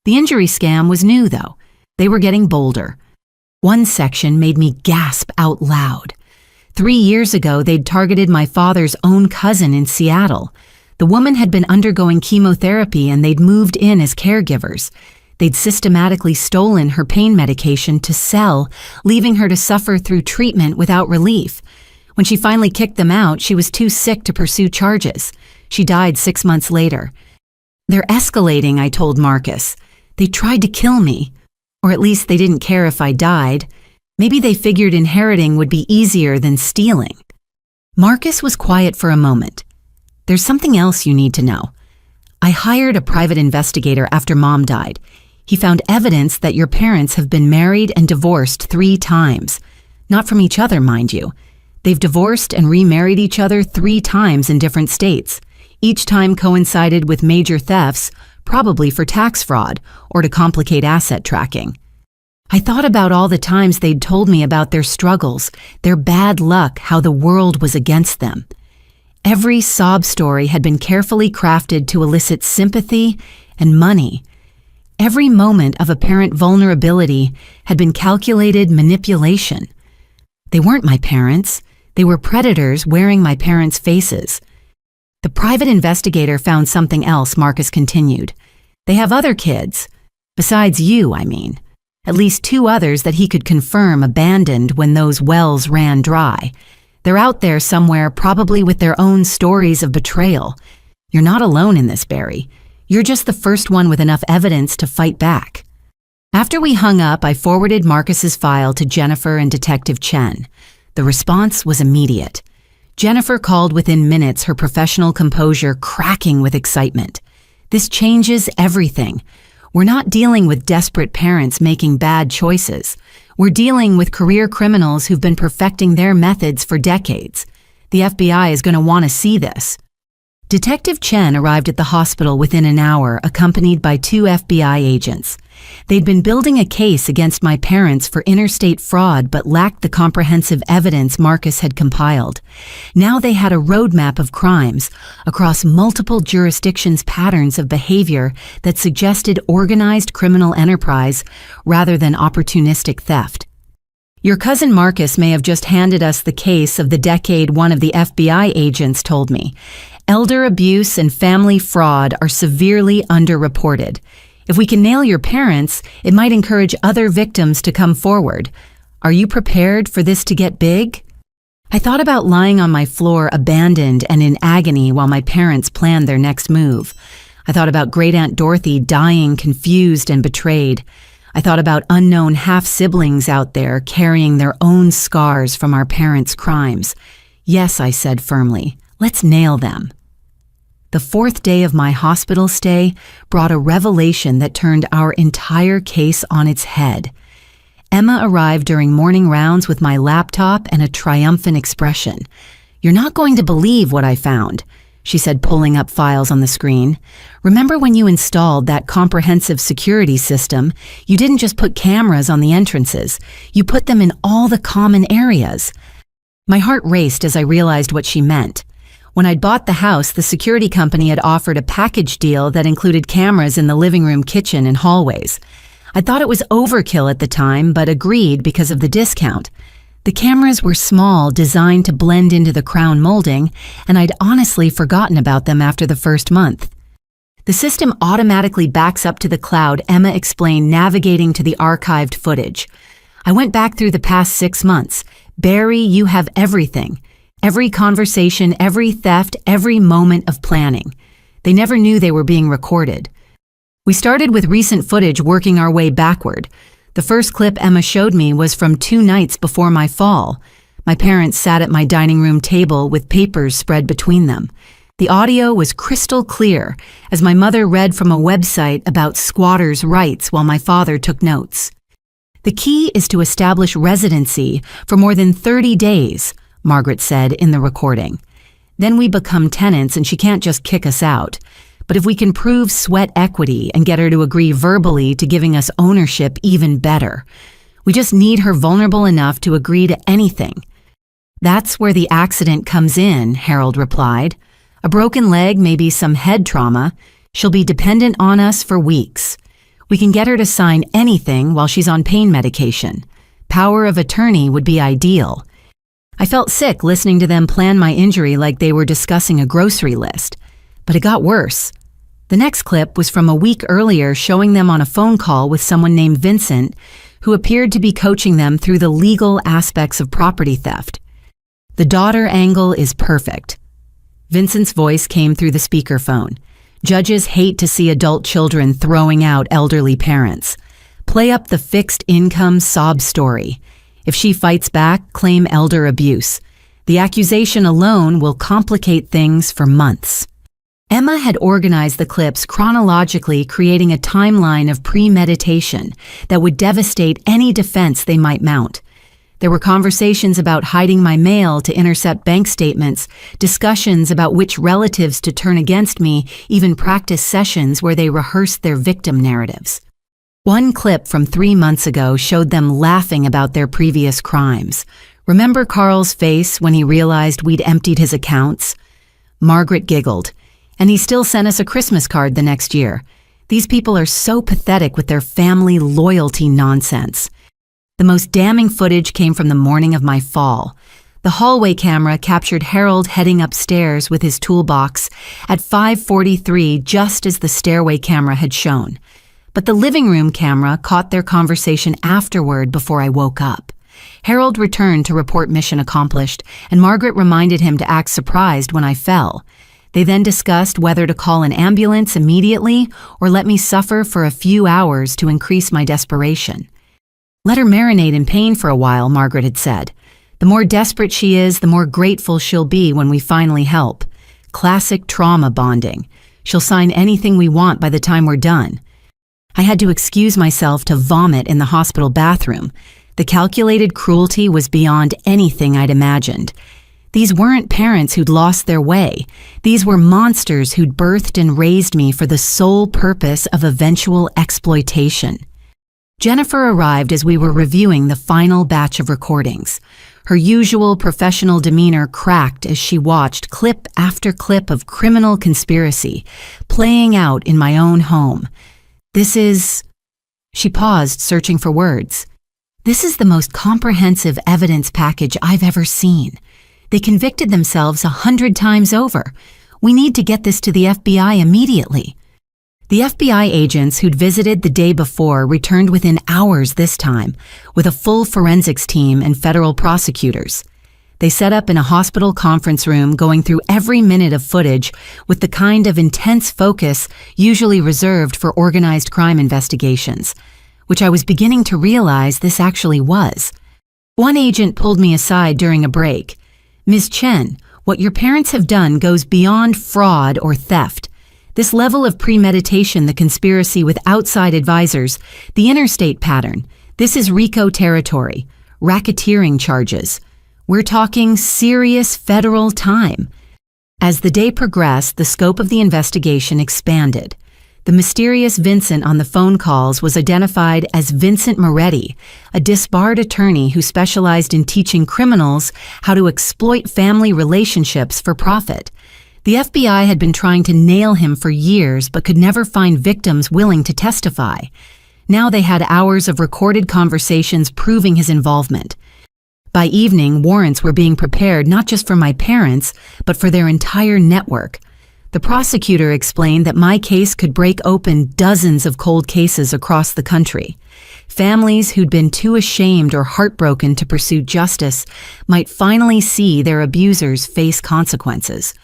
The injury scam was new, though. They were getting bolder. One section made me gasp out loud. 3 years ago, they'd targeted my father's own cousin in Seattle. The woman had been undergoing chemotherapy and they'd moved in as caregivers. They'd systematically stolen her pain medication to sell, leaving her to suffer through treatment without relief. When she finally kicked them out, she was too sick to pursue charges. She died 6 months later. "They're escalating," I told Marcus. "They tried to kill me. Or at least they didn't care if I died. Maybe they figured inheriting would be easier than stealing." Marcus was quiet for a moment. "There's something else you need to know. I hired a private investigator after Mom died. He found evidence that your parents have been married and divorced 3 times. Not from each other, mind you. They've divorced and remarried each other 3 times in different states. Each time coincided with major thefts, probably for tax fraud or to complicate asset tracking. I thought about all the times they'd told me about their struggles, their bad luck, how the world was against them. Every sob story had been carefully crafted to elicit sympathy and money. Every moment of apparent vulnerability had been calculated manipulation. They weren't my parents. They were predators wearing my parents' faces. The private investigator found something else, Marcus continued. They have other kids. Besides you, I mean. At least 2 others that he could confirm abandoned when those wells ran dry. They're out there somewhere, probably with their own stories of betrayal. You're not alone in this, Barry. You're just the first one with enough evidence to fight back." After we hung up, I forwarded Marcus's file to Jennifer and Detective Chen. The response was immediate. Jennifer called within minutes, her professional composure cracking with excitement. "This changes everything. We're not dealing with desperate parents making bad choices. We're dealing with career criminals who've been perfecting their methods for decades. The FBI is going to want to see this." Detective Chen arrived at the hospital within an hour, accompanied by 2 FBI agents. They'd been building a case against my parents for interstate fraud but lacked the comprehensive evidence Marcus had compiled. Now they had a roadmap of crimes across multiple jurisdictions, patterns of behavior that suggested organized criminal enterprise rather than opportunistic theft. "Your cousin Marcus may have just handed us the case of the decade," one of the FBI agents told me. "Elder abuse and family fraud are severely underreported. If we can nail your parents, it might encourage other victims to come forward. Are you prepared for this to get big?" I thought about lying on my floor, abandoned and in agony while my parents planned their next move. I thought about Great Aunt Dorothy dying confused and betrayed. I thought about unknown half-siblings out there carrying their own scars from our parents' crimes. "Yes," I said firmly, "let's nail them." The 4th day of my hospital stay brought a revelation that turned our entire case on its head. Emma arrived during morning rounds with my laptop and a triumphant expression. "You're not going to believe what I found." she said, pulling up files on the screen. "Remember when you installed that comprehensive security system, you didn't just put cameras on the entrances, you put them in all the common areas." My heart raced as I realized what she meant. When I'd bought the house, the security company had offered a package deal that included cameras in the living room, kitchen, and hallways. I thought it was overkill at the time, but agreed because of the discount. The cameras were small, designed to blend into the crown molding, and I'd honestly forgotten about them after the first month. "The system automatically backs up to the cloud," Emma explained, navigating to the archived footage. "I went back through the past 6 months. Barry, you have everything. Every conversation, every theft, every moment of planning. They never knew they were being recorded." We started with recent footage, working our way backward. The first clip Emma showed me was from 2 nights before my fall. My parents sat at my dining room table with papers spread between them. The audio was crystal clear as my mother read from a website about squatters' rights while my father took notes. "The key is to establish residency for more than 30 days, Margaret said in the recording. "Then we become tenants and she can't just kick us out. But if we can prove sweat equity and get her to agree verbally to giving us ownership, even better. We just need her vulnerable enough to agree to anything." "That's where the accident comes in," Harold replied. "A broken leg, maybe some head trauma. She'll be dependent on us for weeks. We can get her to sign anything while she's on pain medication. Power of attorney would be ideal." I felt sick listening to them plan my injury like they were discussing a grocery list. But it got worse. The next clip was from a week earlier, showing them on a phone call with someone named Vincent, who appeared to be coaching them through the legal aspects of property theft. "The daughter angle is perfect." Vincent's voice came through the speakerphone. "Judges hate to see adult children throwing out elderly parents. Play up the fixed income sob story. If she fights back, claim elder abuse. The accusation alone will complicate things for months." Emma had organized the clips chronologically, creating a timeline of premeditation that would devastate any defense they might mount. There were conversations about hiding my mail to intercept bank statements, discussions about which relatives to turn against me, even practice sessions where they rehearsed their victim narratives. One clip from 3 months ago showed them laughing about their previous crimes. "Remember Carl's face when he realized we'd emptied his accounts?" Margaret giggled. "And he still sent us a Christmas card the next year. These people are so pathetic with their family loyalty nonsense." The most damning footage came from the morning of my fall. The hallway camera captured Harold heading upstairs with his toolbox at 5:43, just as the stairway camera had shown. But the living room camera caught their conversation afterward before I woke up. Harold returned to report mission accomplished, and Margaret reminded him to act surprised when I fell. They then discussed whether to call an ambulance immediately or let me suffer for a few hours to increase my desperation. "Let her marinate in pain for a while," Margaret had said. "The more desperate she is, the more grateful she'll be when we finally help. Classic trauma bonding. She'll sign anything we want by the time we're done." I had to excuse myself to vomit in the hospital bathroom. The calculated cruelty was beyond anything I'd imagined. These weren't parents who'd lost their way. These were monsters who'd birthed and raised me for the sole purpose of eventual exploitation. Jennifer arrived as we were reviewing the final batch of recordings. Her usual professional demeanor cracked as she watched clip after clip of criminal conspiracy playing out in my own home. "This is..." She paused, searching for words. "This is the most comprehensive evidence package I've ever seen. They convicted themselves 100 times over. We need to get this to the FBI immediately." The FBI agents who'd visited the day before returned within hours this time, with a full forensics team and federal prosecutors. They set up in a hospital conference room, going through every minute of footage with the kind of intense focus usually reserved for organized crime investigations, which I was beginning to realize this actually was. One agent pulled me aside during a break. "Ms. Chen, what your parents have done goes beyond fraud or theft. This level of premeditation, the conspiracy with outside advisors, the interstate pattern, this is RICO territory, racketeering charges. We're talking serious federal time." As the day progressed, the scope of the investigation expanded. The mysterious Vincent on the phone calls was identified as Vincent Moretti, a disbarred attorney who specialized in teaching criminals how to exploit family relationships for profit. The FBI had been trying to nail him for years but could never find victims willing to testify. Now they had hours of recorded conversations proving his involvement. By evening, warrants were being prepared not just for my parents, but for their entire network. The prosecutor explained that my case could break open dozens of cold cases across the country. Families who'd been too ashamed or heartbroken to pursue justice might finally see their abusers face consequences.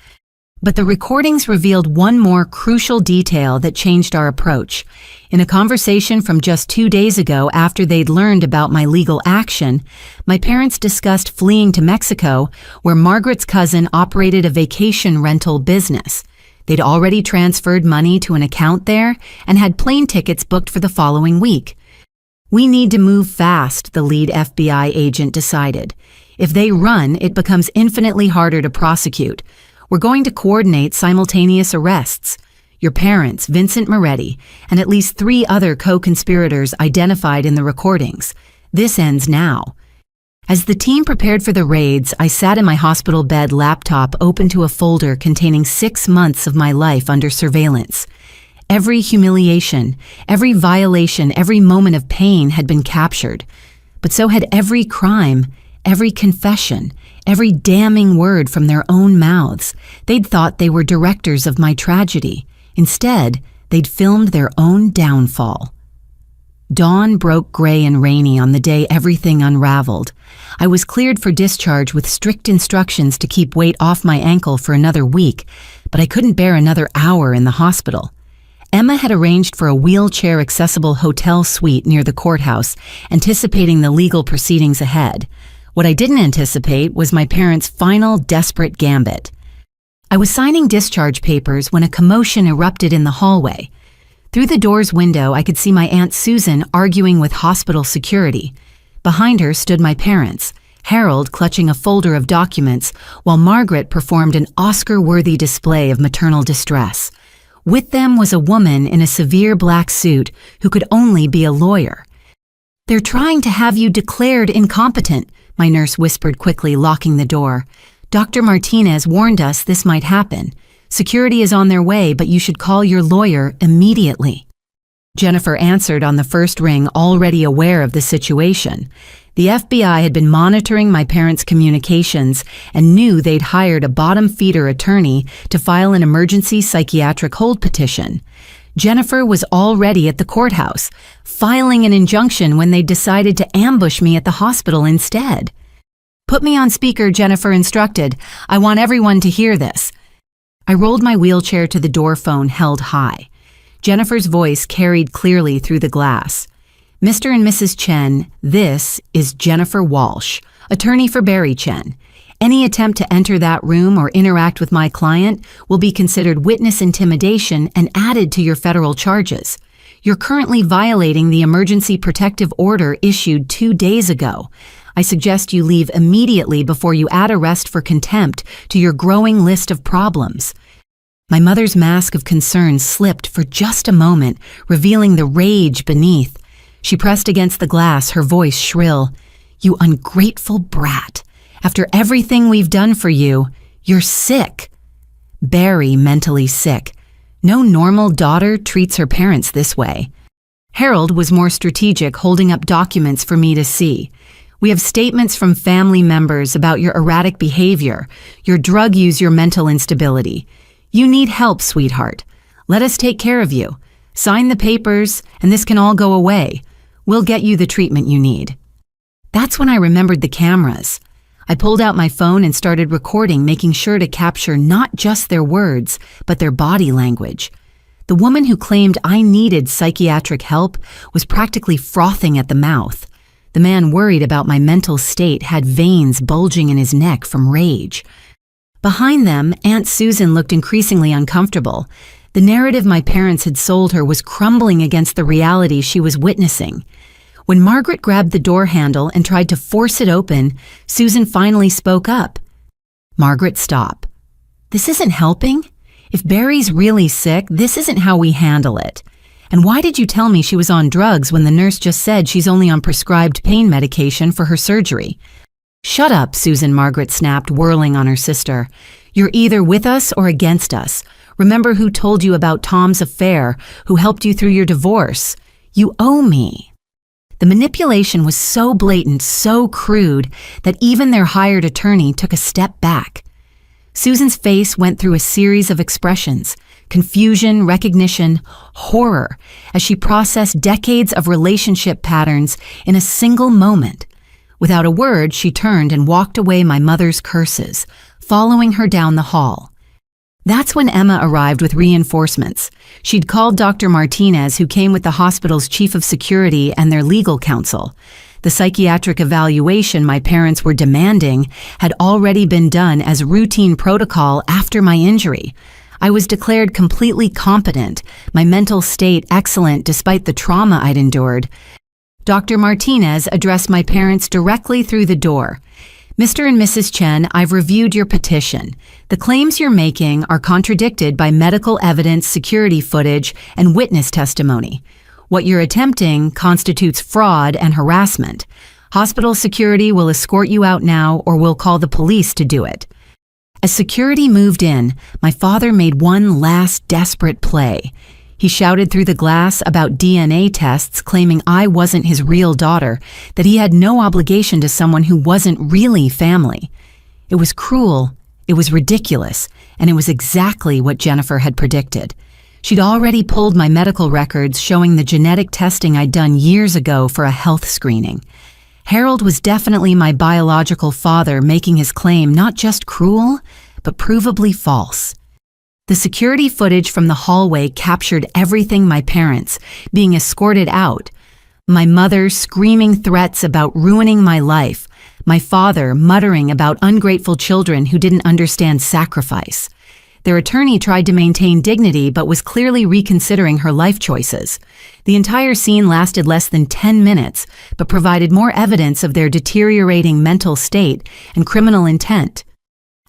But the recordings revealed one more crucial detail that changed our approach. In a conversation from just 2 days ago after they'd learned about my legal action, my parents discussed fleeing to Mexico, where Margaret's cousin operated a vacation rental business. They'd already transferred money to an account there and had plane tickets booked for the following week. We need to move fast, the lead FBI agent decided. If they run, it becomes infinitely harder to prosecute. We're going to coordinate simultaneous arrests. Your parents, Vincent Moretti, and at least 3 other co-conspirators identified in the recordings. This ends now. As the team prepared for the raids, I sat in my hospital bed, laptop open to a folder containing 6 months of my life under surveillance. Every humiliation, every violation, every moment of pain had been captured. But so had every crime, every confession, every damning word from their own mouths. They'd thought they were directors of my tragedy. Instead, they'd filmed their own downfall. Dawn broke gray and rainy on the day everything unraveled. I was cleared for discharge with strict instructions to keep weight off my ankle for another week, but I couldn't bear another hour in the hospital. Emma had arranged for a wheelchair-accessible hotel suite near the courthouse, anticipating the legal proceedings ahead. What I didn't anticipate was my parents' final desperate gambit. I was signing discharge papers when a commotion erupted in the hallway. Through the door's window, I could see my Aunt Susan arguing with hospital security. Behind her stood my parents, Harold clutching a folder of documents, while Margaret performed an Oscar-worthy display of maternal distress. With them was a woman in a severe black suit who could only be a lawyer. "They're trying to have you declared incompetent," my nurse whispered quickly, locking the door. "Dr. Martinez warned us this might happen. Security is on their way, but you should call your lawyer immediately." Jennifer answered on the first ring, already aware of the situation. The FBI had been monitoring my parents' communications and knew they'd hired a bottom-feeder attorney to file an emergency psychiatric hold petition. Jennifer was already at the courthouse, filing an injunction when they decided to ambush me at the hospital instead. "Put me on speaker," Jennifer instructed. "I want everyone to hear this." I rolled my wheelchair to the door phone held high. Jennifer's voice carried clearly through the glass. "Mr. and Mrs. Chen, this is Jennifer Walsh, attorney for Barry Chen. Any attempt to enter that room or interact with my client will be considered witness intimidation and added to your federal charges. You're currently violating the emergency protective order issued 2 days ago. I suggest you leave immediately before you add arrest for contempt to your growing list of problems." My mother's mask of concern slipped for just a moment, revealing the rage beneath. She pressed against the glass, her voice shrill. "You ungrateful brat. After everything we've done for you, you're sick." Barry mentally sick. No normal daughter treats her parents this way. Harold was more strategic, holding up documents for me to see. "We have statements from family members about your erratic behavior, your drug use, your mental instability. You need help, sweetheart. Let us take care of you. Sign the papers, and this can all go away. We'll get you the treatment you need." That's when I remembered the cameras. I pulled out my phone and started recording, making sure to capture not just their words, but their body language. The woman who claimed I needed psychiatric help was practically frothing at the mouth. The man worried about my mental state had veins bulging in his neck from rage. Behind them, Aunt Susan looked increasingly uncomfortable. The narrative my parents had sold her was crumbling against the reality she was witnessing. When Margaret grabbed the door handle and tried to force it open, Susan finally spoke up. "Margaret, stop. This isn't helping. If Barry's really sick, this isn't how we handle it. And why did you tell me she was on drugs when the nurse just said she's only on prescribed pain medication for her surgery? Shut up, Susan, Margaret snapped, whirling on her sister. You're either with us or against us. Remember who told you about Tom's affair, who helped you through your divorce. You owe me. The manipulation was so blatant, so crude, that even their hired attorney took a step back. Susan's face went through a series of expressions: confusion, recognition, horror, as she processed decades of relationship patterns in a single moment. Without a word, she turned and walked away my mother's curses, following her down the hall. That's when Emma arrived with reinforcements. She'd called Dr. Martinez, who came with the hospital's chief of security and their legal counsel. The psychiatric evaluation my parents were demanding had already been done as routine protocol after my injury. I was declared completely competent, my mental state excellent despite the trauma I'd endured. Dr. Martinez addressed my parents directly through the door. Mr. and Mrs. Chen, I've reviewed your petition. The claims you're making are contradicted by medical evidence, security footage, and witness testimony. What you're attempting constitutes fraud and harassment. Hospital security will escort you out now, or we'll call the police to do it. As security moved in, my father made one last desperate play. He shouted through the glass about DNA tests, claiming I wasn't his real daughter, that he had no obligation to someone who wasn't really family. It was cruel, it was ridiculous, and it was exactly what Jennifer had predicted. She'd already pulled my medical records showing the genetic testing I'd done years ago for a health screening. Harold was definitely my biological father, making his claim not just cruel, but provably false. The security footage from the hallway captured everything: my parents being escorted out, my mother screaming threats about ruining my life, my father muttering about ungrateful children who didn't understand sacrifice. Their attorney tried to maintain dignity but was clearly reconsidering her life choices. The entire scene lasted less than 10 minutes, but provided more evidence of their deteriorating mental state and criminal intent.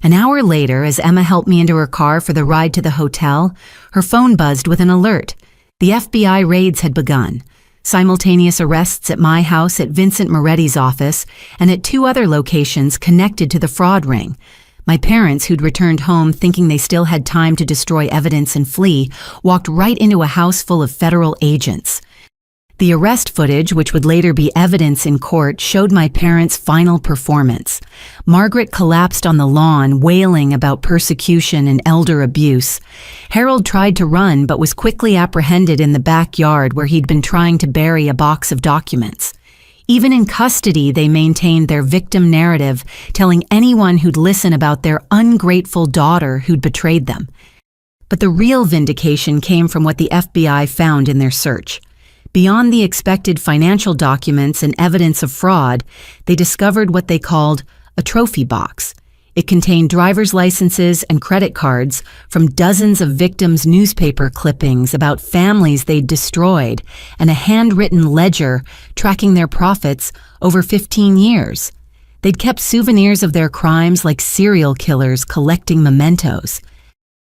An hour later, as Emma helped me into her car for the ride to the hotel, her phone buzzed with an alert. The FBI raids had begun. Simultaneous arrests at my house, at Vincent Moretti's office, and at 2 other locations connected to the fraud ring. My parents, who'd returned home thinking they still had time to destroy evidence and flee, walked right into a house full of federal agents. The arrest footage, which would later be evidence in court, showed my parents' final performance. Margaret collapsed on the lawn, wailing about persecution and elder abuse. Harold tried to run but was quickly apprehended in the backyard where he'd been trying to bury a box of documents. Even in custody, they maintained their victim narrative, telling anyone who'd listen about their ungrateful daughter who'd betrayed them. But the real vindication came from what the FBI found in their search. Beyond the expected financial documents and evidence of fraud, they discovered what they called a trophy box. It contained driver's licenses and credit cards from dozens of victims' newspaper clippings about families they'd destroyed, and a handwritten ledger tracking their profits over 15 years. They'd kept souvenirs of their crimes like serial killers collecting mementos.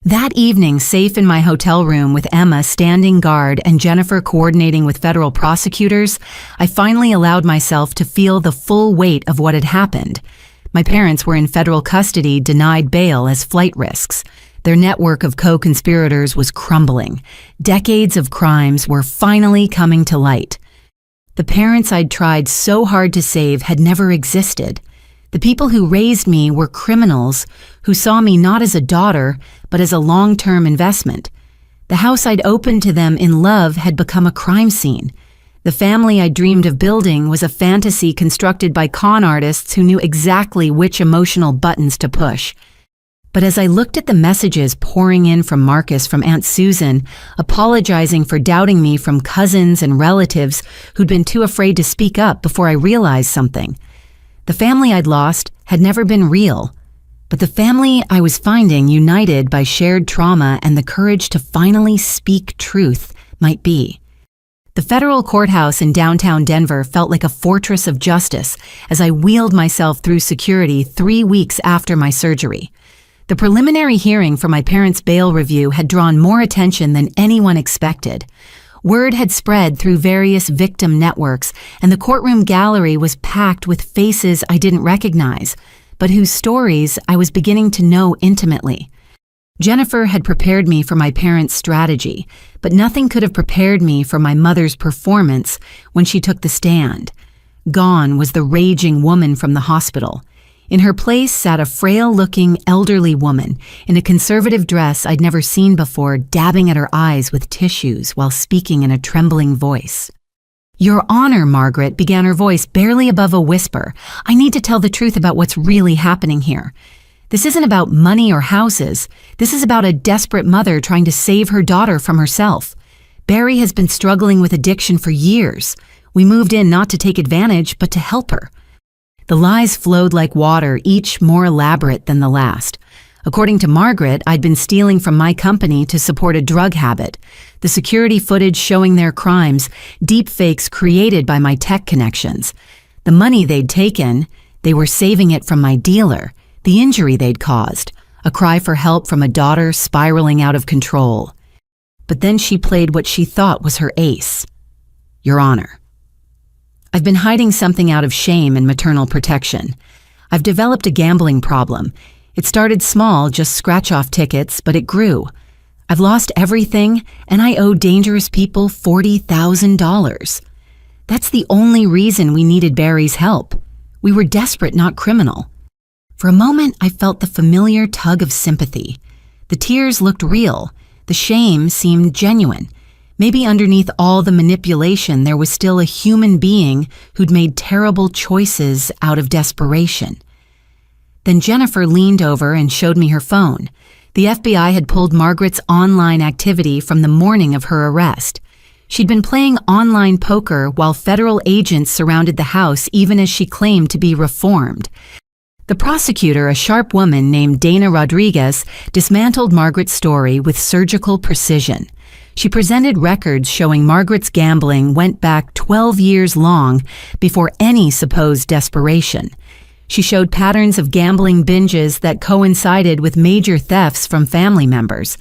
That evening, safe in my hotel room with Emma standing guard and Jennifer coordinating with federal prosecutors, I finally allowed myself to feel the full weight of what had happened. My parents were in federal custody, denied bail as flight risks. Their network of co-conspirators was crumbling. Decades of crimes were finally coming to light. The parents I'd tried so hard to save had never existed. The people who raised me were criminals who saw me not as a daughter, but as a long-term investment. The house I'd opened to them in love had become a crime scene. The family I dreamed of building was a fantasy constructed by con artists who knew exactly which emotional buttons to push. But as I looked at the messages pouring in from Marcus, from Aunt Susan, apologizing for doubting me, from cousins and relatives who'd been too afraid to speak up, before I realized something. The family I'd lost had never been real, but the family I was finding, united by shared trauma and the courage to finally speak truth, might be. The federal courthouse in downtown Denver felt like a fortress of justice as I wheeled myself through security 3 weeks after my surgery. The preliminary hearing for my parents' bail review had drawn more attention than anyone expected. Word had spread through various victim networks, and the courtroom gallery was packed with faces I didn't recognize, but whose stories I was beginning to know intimately. Jennifer had prepared me for my parents' strategy, but nothing could have prepared me for my mother's performance when she took the stand. Gone was the raging woman from the hospital. In her place sat a frail-looking, elderly woman in a conservative dress I'd never seen before, dabbing at her eyes with tissues while speaking in a trembling voice. "Your Honor," Margaret, began, her voice barely above a whisper. "I need to tell the truth about what's really happening here. This isn't about money or houses. This is about a desperate mother trying to save her daughter from herself. Barry has been struggling with addiction for years. We moved in not to take advantage, but to help her." The lies flowed like water, each more elaborate than the last. According to Margaret, I'd been stealing from my company to support a drug habit. The security footage showing their crimes, deepfakes created by my tech connections. The money they'd taken, they were saving it from my dealer. The injury they'd caused, a cry for help from a daughter spiraling out of control. But then she played what she thought was her ace. "Your Honor, I've been hiding something out of shame and maternal protection. I've developed a gambling problem. It started small, just scratch-off tickets, but it grew. I've lost everything, and I owe dangerous people $40,000. That's the only reason we needed Barry's help. We were desperate, not criminal." For a moment, I felt the familiar tug of sympathy. The tears looked real. The shame seemed genuine. Maybe underneath all the manipulation, there was still a human being who'd made terrible choices out of desperation. Then Jennifer leaned over and showed me her phone. The FBI had pulled Margaret's online activity from the morning of her arrest. She'd been playing online poker while federal agents surrounded the house, even as she claimed to be reformed. The prosecutor, a sharp woman named Dana Rodriguez, dismantled Margaret's story with surgical precision. She presented records showing Margaret's gambling went back 12 years long before any supposed desperation. She showed patterns of gambling binges that coincided with major thefts from family members.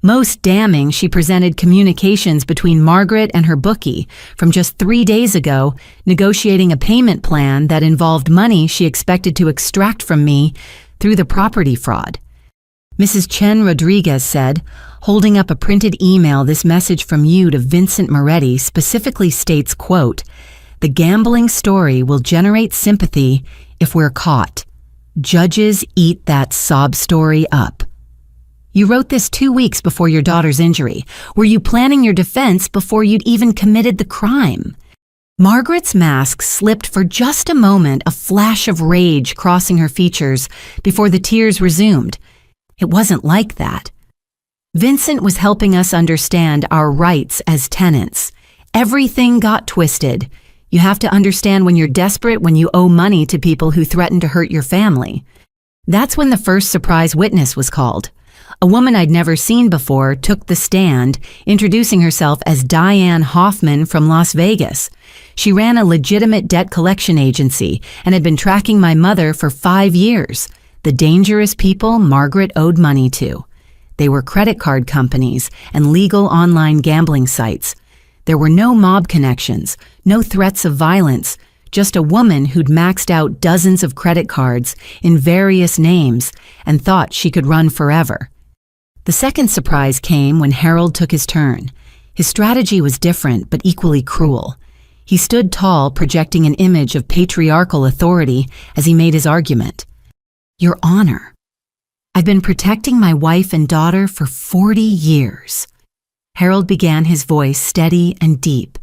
Most damning, she presented communications between Margaret and her bookie from just 3 days ago, negotiating a payment plan that involved money she expected to extract from me through the property fraud. Mrs. Chen Rodriguez said, holding up a printed email, "This message from you to Vincent Moretti specifically states, quote, 'The gambling story will generate sympathy if we're caught. Judges eat that sob story up.' You wrote this 2 weeks before your daughter's injury. Were you planning your defense before you'd even committed the crime?" Margaret's mask slipped for just a moment, a flash of rage crossing her features before the tears resumed. It wasn't like that. Vincent was helping us understand our rights as tenants. Everything got twisted. You have to understand when you're desperate, when you owe money to people who threaten to hurt your family. That's when the first surprise witness was called. A woman I'd never seen before took the stand, introducing herself as Diane Hoffman from Las Vegas. She ran a legitimate debt collection agency and had been tracking my mother for 5 years. The dangerous people Margaret owed money to. They were credit card companies and legal online gambling sites. There were no mob connections, no threats of violence, just a woman who'd maxed out dozens of credit cards in various names and thought she could run forever. The second surprise came when Harold took his turn. His strategy was different but equally cruel. He stood tall, projecting an image of patriarchal authority as he made his argument. "Your Honor, I've been protecting my wife and daughter for 40 years. Harold began, his voice steady and deep.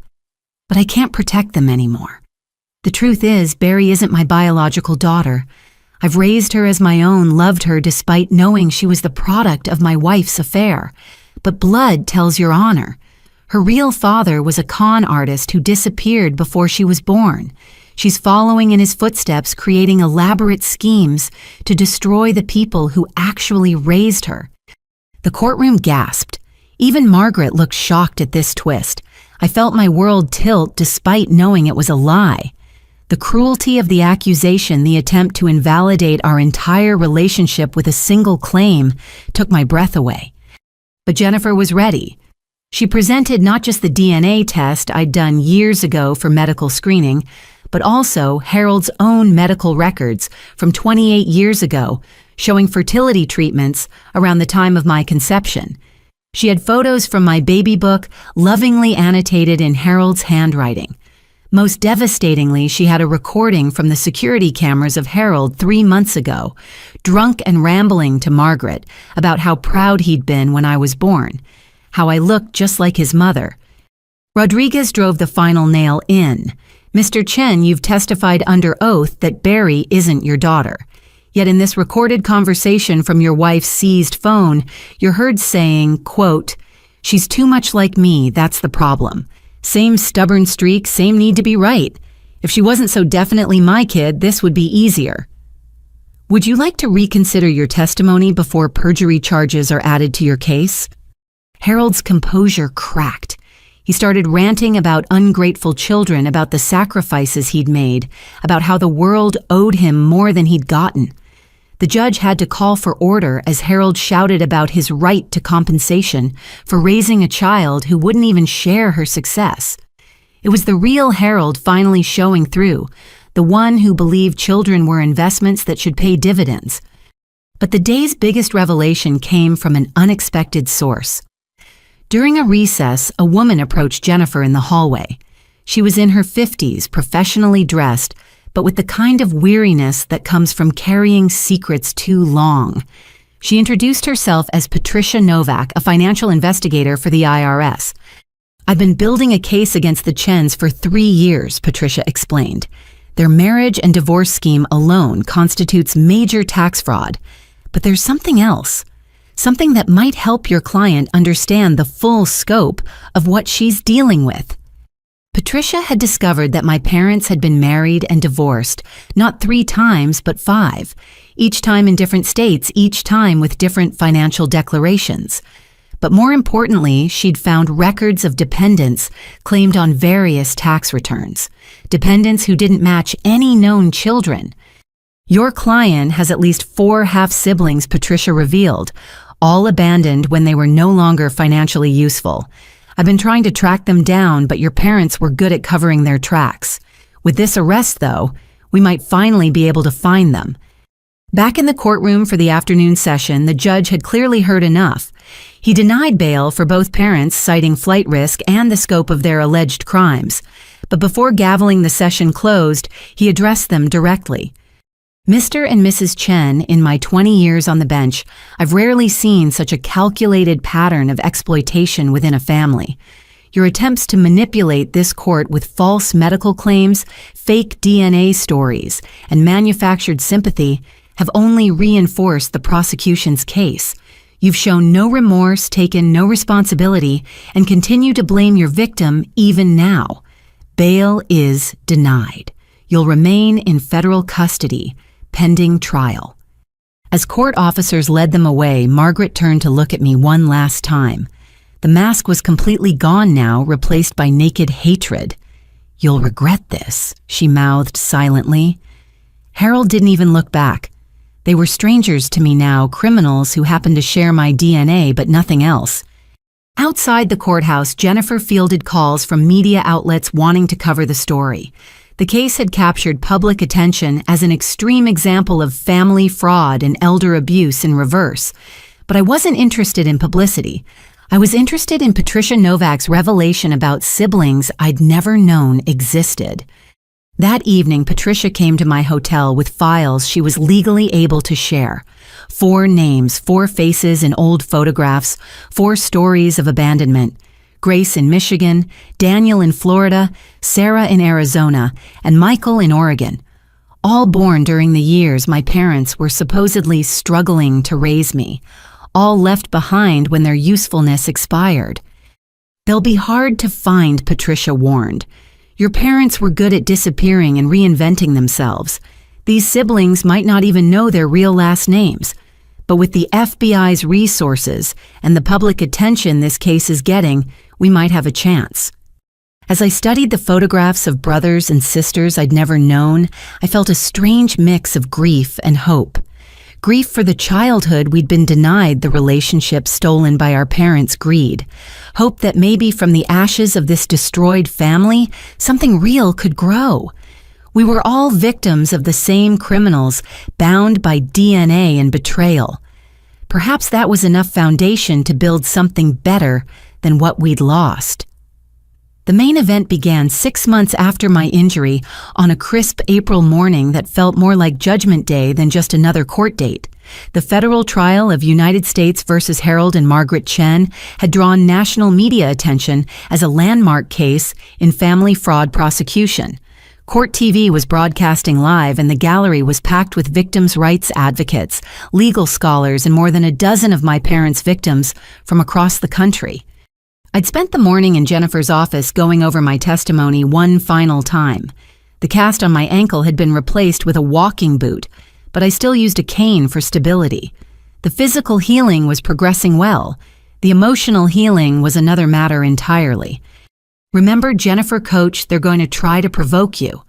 "But I can't protect them anymore. The truth is, Barry isn't my biological daughter. I've raised her as my own, loved her despite knowing she was the product of my wife's affair. But blood tells Your Honor. Her real father was a con artist who disappeared before she was born. She's following in his footsteps, creating elaborate schemes to destroy the people who actually raised her." The courtroom gasped. Even Margaret looked shocked at this twist. I felt my world tilt despite knowing it was a lie. The cruelty of the accusation, the attempt to invalidate our entire relationship with a single claim, took my breath away. But Jennifer was ready. She presented not just the DNA test I'd done years ago for medical screening, but also Harold's own medical records from 28 years ago, showing fertility treatments around the time of my conception. She had photos from my baby book, lovingly annotated in Harold's handwriting. Most devastatingly, she had a recording from the security cameras of Harold 3 months ago, drunk and rambling to Margaret about how proud he'd been when I was born, how I looked just like his mother. Rodriguez drove the final nail in. Mr. Chen, you've testified under oath that Barry isn't your daughter. Yet in this recorded conversation from your wife's seized phone, you're heard saying, quote, "She's too much like me, that's the problem. Same stubborn streak, same need to be right. If she wasn't so definitely my kid, this would be easier." Would you like to reconsider your testimony before perjury charges are added to your case? Harold's composure cracked. He started ranting about ungrateful children, about the sacrifices he'd made, about how the world owed him more than he'd gotten. The judge had to call for order as Harold shouted about his right to compensation for raising a child who wouldn't even share her success. It was the real Harold finally showing through, the one who believed children were investments that should pay dividends. But the day's biggest revelation came from an unexpected source. During a recess, a woman approached Jennifer in the hallway. She was in her 50s, professionally dressed, but with the kind of weariness that comes from carrying secrets too long. She introduced herself as Patricia Novak, a financial investigator for the IRS. "I've been building a case against the Chens for 3 years, Patricia explained. Their marriage and divorce scheme alone constitutes major tax fraud. But there's something else. Something that might help your client understand the full scope of what she's dealing with." Patricia had discovered that my parents had been married and divorced, not 3 times, but 5, each time in different states, each time with different financial declarations. But more importantly, she'd found records of dependents claimed on various tax returns, dependents who didn't match any known children. Your client has at least 4 half-siblings, Patricia revealed, all abandoned when they were no longer financially useful. "I've been trying to track them down, but your parents were good at covering their tracks. With this arrest, though, we might finally be able to find them." Back in the courtroom for the afternoon session, the judge had clearly heard enough. He denied bail for both parents, citing flight risk and the scope of their alleged crimes. But before gaveling the session closed, he addressed them directly. "Mr. and Mrs. Chen, in my 20 years on the bench, I've rarely seen such a calculated pattern of exploitation within a family. Your attempts to manipulate this court with false medical claims, fake DNA stories, and manufactured sympathy have only reinforced the prosecution's case. You've shown no remorse, taken no responsibility, and continue to blame your victim even now. Bail is denied. You'll remain in federal custody, pending trial." As court officers led them away, Margaret turned to look at me one last time. The mask was completely gone now, replaced by naked hatred. "You'll regret this," she mouthed silently. Harold didn't even look back. They were strangers to me now, criminals who happened to share my DNA but nothing else. Outside the courthouse, Jennifer fielded calls from media outlets wanting to cover the story. The case had captured public attention as an extreme example of family fraud and elder abuse in reverse. But I wasn't interested in publicity. I was interested in Patricia Novak's revelation about siblings I'd never known existed. That evening, Patricia came to my hotel with files she was legally able to share. 4 names, 4 faces in old photographs, 4 stories of abandonment. Grace in Michigan, Daniel in Florida, Sarah in Arizona, and Michael in Oregon. All born during the years my parents were supposedly struggling to raise me. All left behind when their usefulness expired. "They'll be hard to find," Patricia warned. "Your parents were good at disappearing and reinventing themselves. These siblings might not even know their real last names. But with the FBI's resources and the public attention this case is getting, we might have a chance." As I studied the photographs of brothers and sisters I'd never known, I felt a strange mix of grief and hope. Grief for the childhood we'd been denied, the relationship stolen by our parents' greed. Hope that maybe from the ashes of this destroyed family, something real could grow. We were all victims of the same criminals, bound by DNA and betrayal. Perhaps that was enough foundation to build something better than what we'd lost. The main event began 6 months after my injury on a crisp April morning that felt more like Judgment Day than just another court date. The federal trial of United States versus Harold and Margaret Chen had drawn national media attention as a landmark case in family fraud prosecution. Court TV was broadcasting live, and the gallery was packed with victims' rights advocates, legal scholars, and more than a dozen of my parents' victims from across the country. I'd spent the morning in Jennifer's office going over my testimony one final time. The cast on my ankle had been replaced with a walking boot, but I still used a cane for stability. The physical healing was progressing well. The emotional healing was another matter entirely. Remember, Jennifer, coach, they're going to try to provoke you.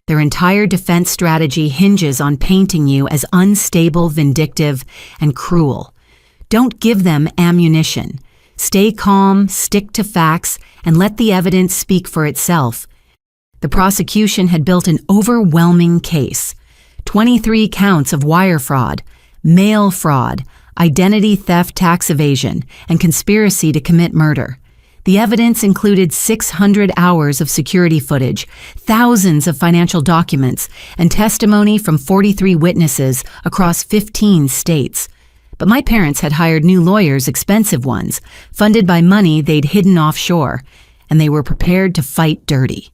Their entire defense strategy hinges on painting you as unstable, vindictive, and cruel. Don't give them ammunition. Stay calm, stick to facts, and let the evidence speak for itself. The prosecution had built an overwhelming case. 23 counts of wire fraud, mail fraud, identity theft, tax evasion, and conspiracy to commit murder. The evidence included 600 hours of security footage, thousands of financial documents, and testimony from 43 witnesses across 15 states. But my parents had hired new lawyers, expensive ones, funded by money they'd hidden offshore, and they were prepared to fight dirty.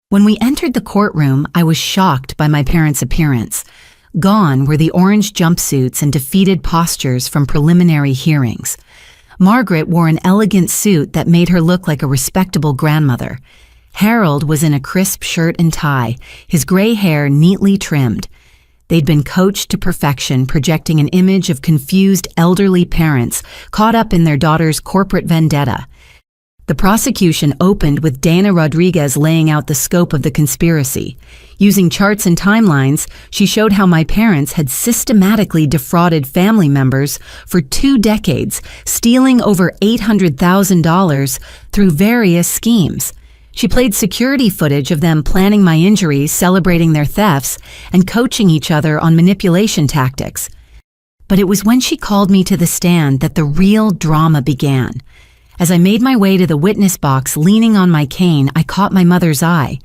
When we entered the courtroom, I was shocked by my parents' appearance. Gone were the orange jumpsuits and defeated postures from preliminary hearings. Margaret wore an elegant suit that made her look like a respectable grandmother. Harold was in a crisp shirt and tie, his gray hair neatly trimmed. They'd been coached to perfection, projecting an image of confused elderly parents caught up in their daughter's corporate vendetta. The prosecution opened with Dana Rodriguez laying out the scope of the conspiracy. Using charts and timelines, she showed how my parents had systematically defrauded family members for 2 decades, stealing over $800,000 through various schemes. She played security footage of them planning my injuries, celebrating their thefts, and coaching each other on manipulation tactics. But it was when she called me to the stand that the real drama began. As I made my way to the witness box, leaning on my cane, I caught my mother's eye.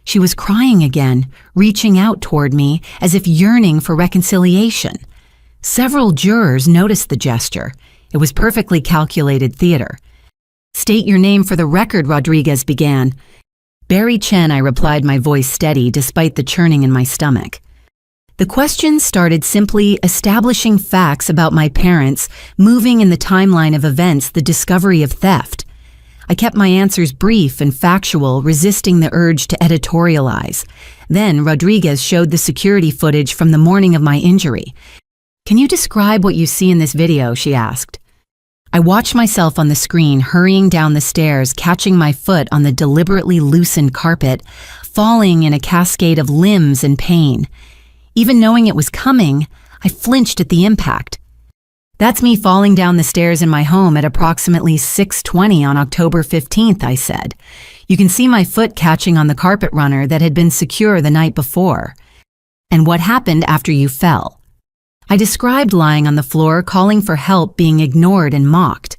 She was crying again, reaching out toward me as if yearning for reconciliation. Several jurors noticed the gesture. It was perfectly calculated theater. "State your name for the record," Rodriguez began. "Barry Chen," I replied, my voice steady despite the churning in my stomach. The questions started simply establishing facts about my parents, moving in the timeline of events, the discovery of theft. I kept my answers brief and factual, resisting the urge to editorialize. Then Rodriguez showed the security footage from the morning of my injury. "Can you describe what you see in this video?" she asked. I watched myself on the screen, hurrying down the stairs, catching my foot on the deliberately loosened carpet, falling in a cascade of limbs and pain. Even knowing it was coming, I flinched at the impact. "That's me falling down the stairs in my home at approximately 6:20 on October 15th, I said. "You can see my foot catching on the carpet runner that had been secure the night before." "And what happened after you fell?" I described lying on the floor, calling for help, being ignored and mocked.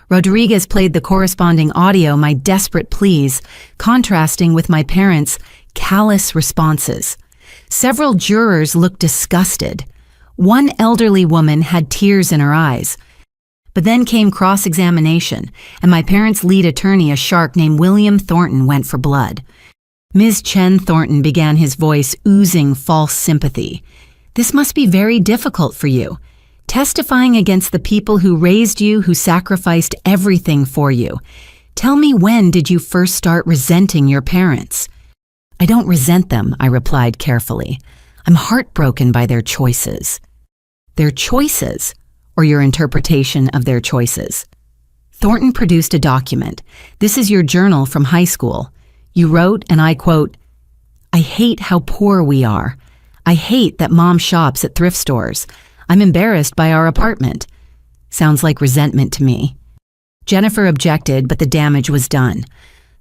Rodriguez played the corresponding audio, my desperate pleas, contrasting with my parents' callous responses. Several jurors looked disgusted. One elderly woman had tears in her eyes. But then came cross-examination, and my parents' lead attorney, a shark named William Thornton, went for blood. Ms. Chen, Thornton began, his voice oozing false sympathy. "This must be very difficult for you. Testifying against the people who raised you, who sacrificed everything for you. Tell me, when did you first start resenting your parents?" "I don't resent them," I replied carefully. "I'm heartbroken by their choices." "Their choices, or your interpretation of their choices?" Thornton produced a document. "This is your journal from high school. You wrote, and I quote, "I hate how poor we are. I hate that mom shops at thrift stores. I'm embarrassed by our apartment." Sounds like resentment to me. Jennifer objected, but the damage was done.